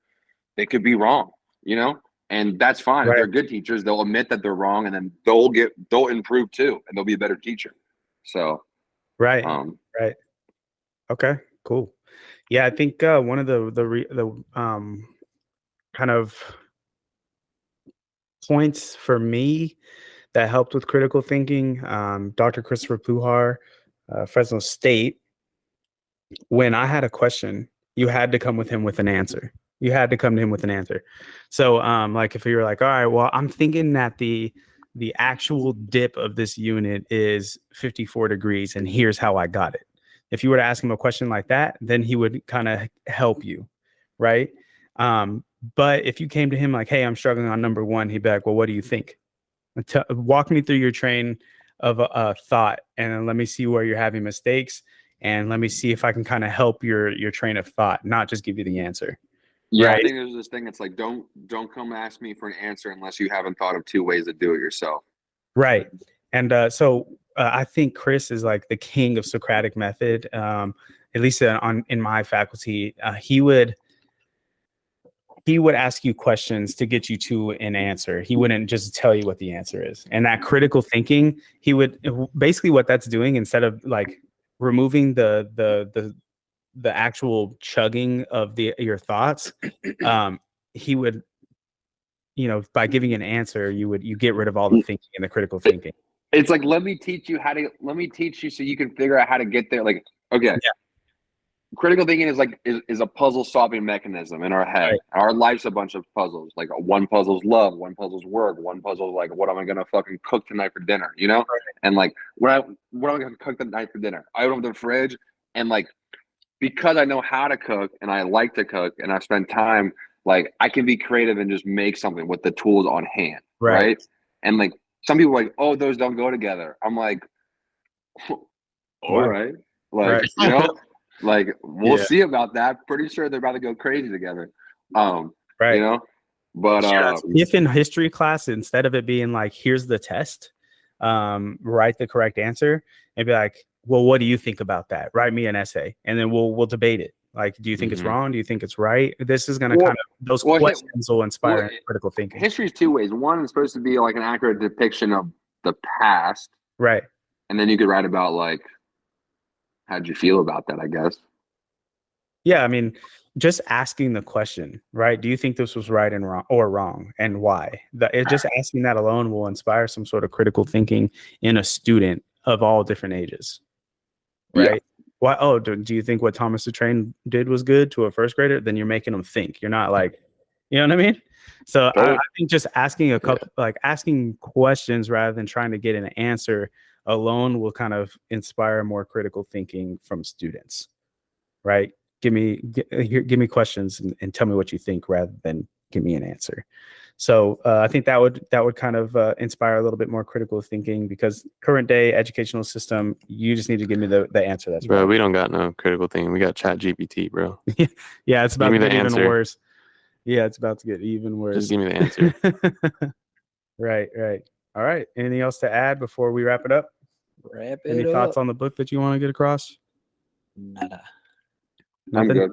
they could be wrong, you know? And that's fine. Right. If they're good teachers, they'll admit that they're wrong and then they'll improve too and they'll be a better teacher. So right. Right. Okay, cool. Yeah, I think one of the kind of points for me that helped with critical thinking, Dr. Christopher Pluhar, Fresno State, when I had a question, you had to come with him with an answer. You had to come to him with an answer. So like if you were like, all right, well, I'm thinking that the actual dip of this unit is 54 degrees and here's how I got it. If you were to ask him a question like that, then he would kind of help you, right? But if you came to him like, hey, I'm struggling on number 1, he'd be like, well, what do you think? Walk me through your train of thought and let me see where you're having mistakes and let me see if I can kind of help your train of thought, not just give you the answer. Yeah, right? I think there's this thing that's like, don't come ask me for an answer unless you haven't thought of 2 ways to do it yourself. Right. And so I think Chris is like the king of Socratic method. At least in my faculty, he would ask you questions to get you to an answer. He wouldn't just tell you what the answer is. And that critical thinking, he would basically what that's doing, instead of like removing the actual chugging of your thoughts, he would, by giving an answer, you get rid of all the thinking and the critical thinking. It's like, let me teach you so you can figure out how to get there. Like, okay. Yeah. Critical thinking is a puzzle solving mechanism in our head. Right. Our life's a bunch of puzzles. Like one puzzle's love, one puzzle's work, one puzzle's like, what am I gonna fucking cook tonight for dinner? You know? Right. And like, what am I gonna cook tonight for dinner? I open up the fridge and like, because I know how to cook and I like to cook and I spend time, like I can be creative and just make something with the tools on hand. Right? And like some people are like, oh, those don't go together. I'm like, all right. Like, you know. Like we'll see about that. Pretty sure they're about to go crazy together. You know, but if in history class, instead of it being like, here's the test, write the correct answer, and be like, well, what do you think about that? Write me an essay, and then we'll debate it. Like, do you think it's wrong? Do you think it's right? This is gonna those questions will inspire critical thinking. History is 2 ways. One is supposed to be like an accurate depiction of the past, right? And then you could write about like how'd you feel about that, I guess. Yeah, I mean, just asking the question, right? Do you think this was right and wrong, and why? Just asking that alone will inspire some sort of critical thinking in a student of all different ages, right? Yeah. Why? Oh, do you think what Thomas the Train did was good to a first grader? Then you're making them think. You're not like, you know what I mean? So I think just asking a couple, like asking questions rather than trying to get an answer alone will kind of inspire more critical thinking from students, right? Give me questions and tell me what you think rather than give me an answer. So I think that would kind of inspire a little bit more critical thinking, because current day educational system, you just need to give me the answer that's Bro, right. we don't got no critical thinking. We got Chat GPT, bro. Yeah, it's about to me the get even answer. worse. Yeah, it's about to get even worse. Just give me the answer. Right. All right. Anything else to add before we wrap it up? Wrap it Any up. thoughts on the book that you want to get across? Nada. I'm Nothing? good.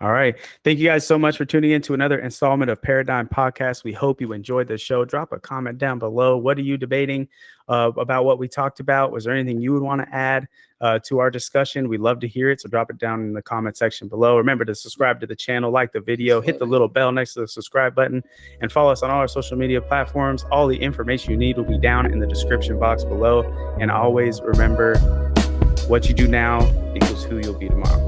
All right. Thank you guys so much for tuning in to another installment of Paradyme Podcast. We hope you enjoyed the show. Drop a comment down below. What are you debating about what we talked about? Was there anything you would want to add to our discussion? We'd love to hear it. So drop it down in the comment section below. Remember to subscribe to the channel, like the video, hit the little bell next to the subscribe button, and follow us on all our social media platforms. All the information you need will be down in the description box below. And always remember, what you do now equals who you'll be tomorrow.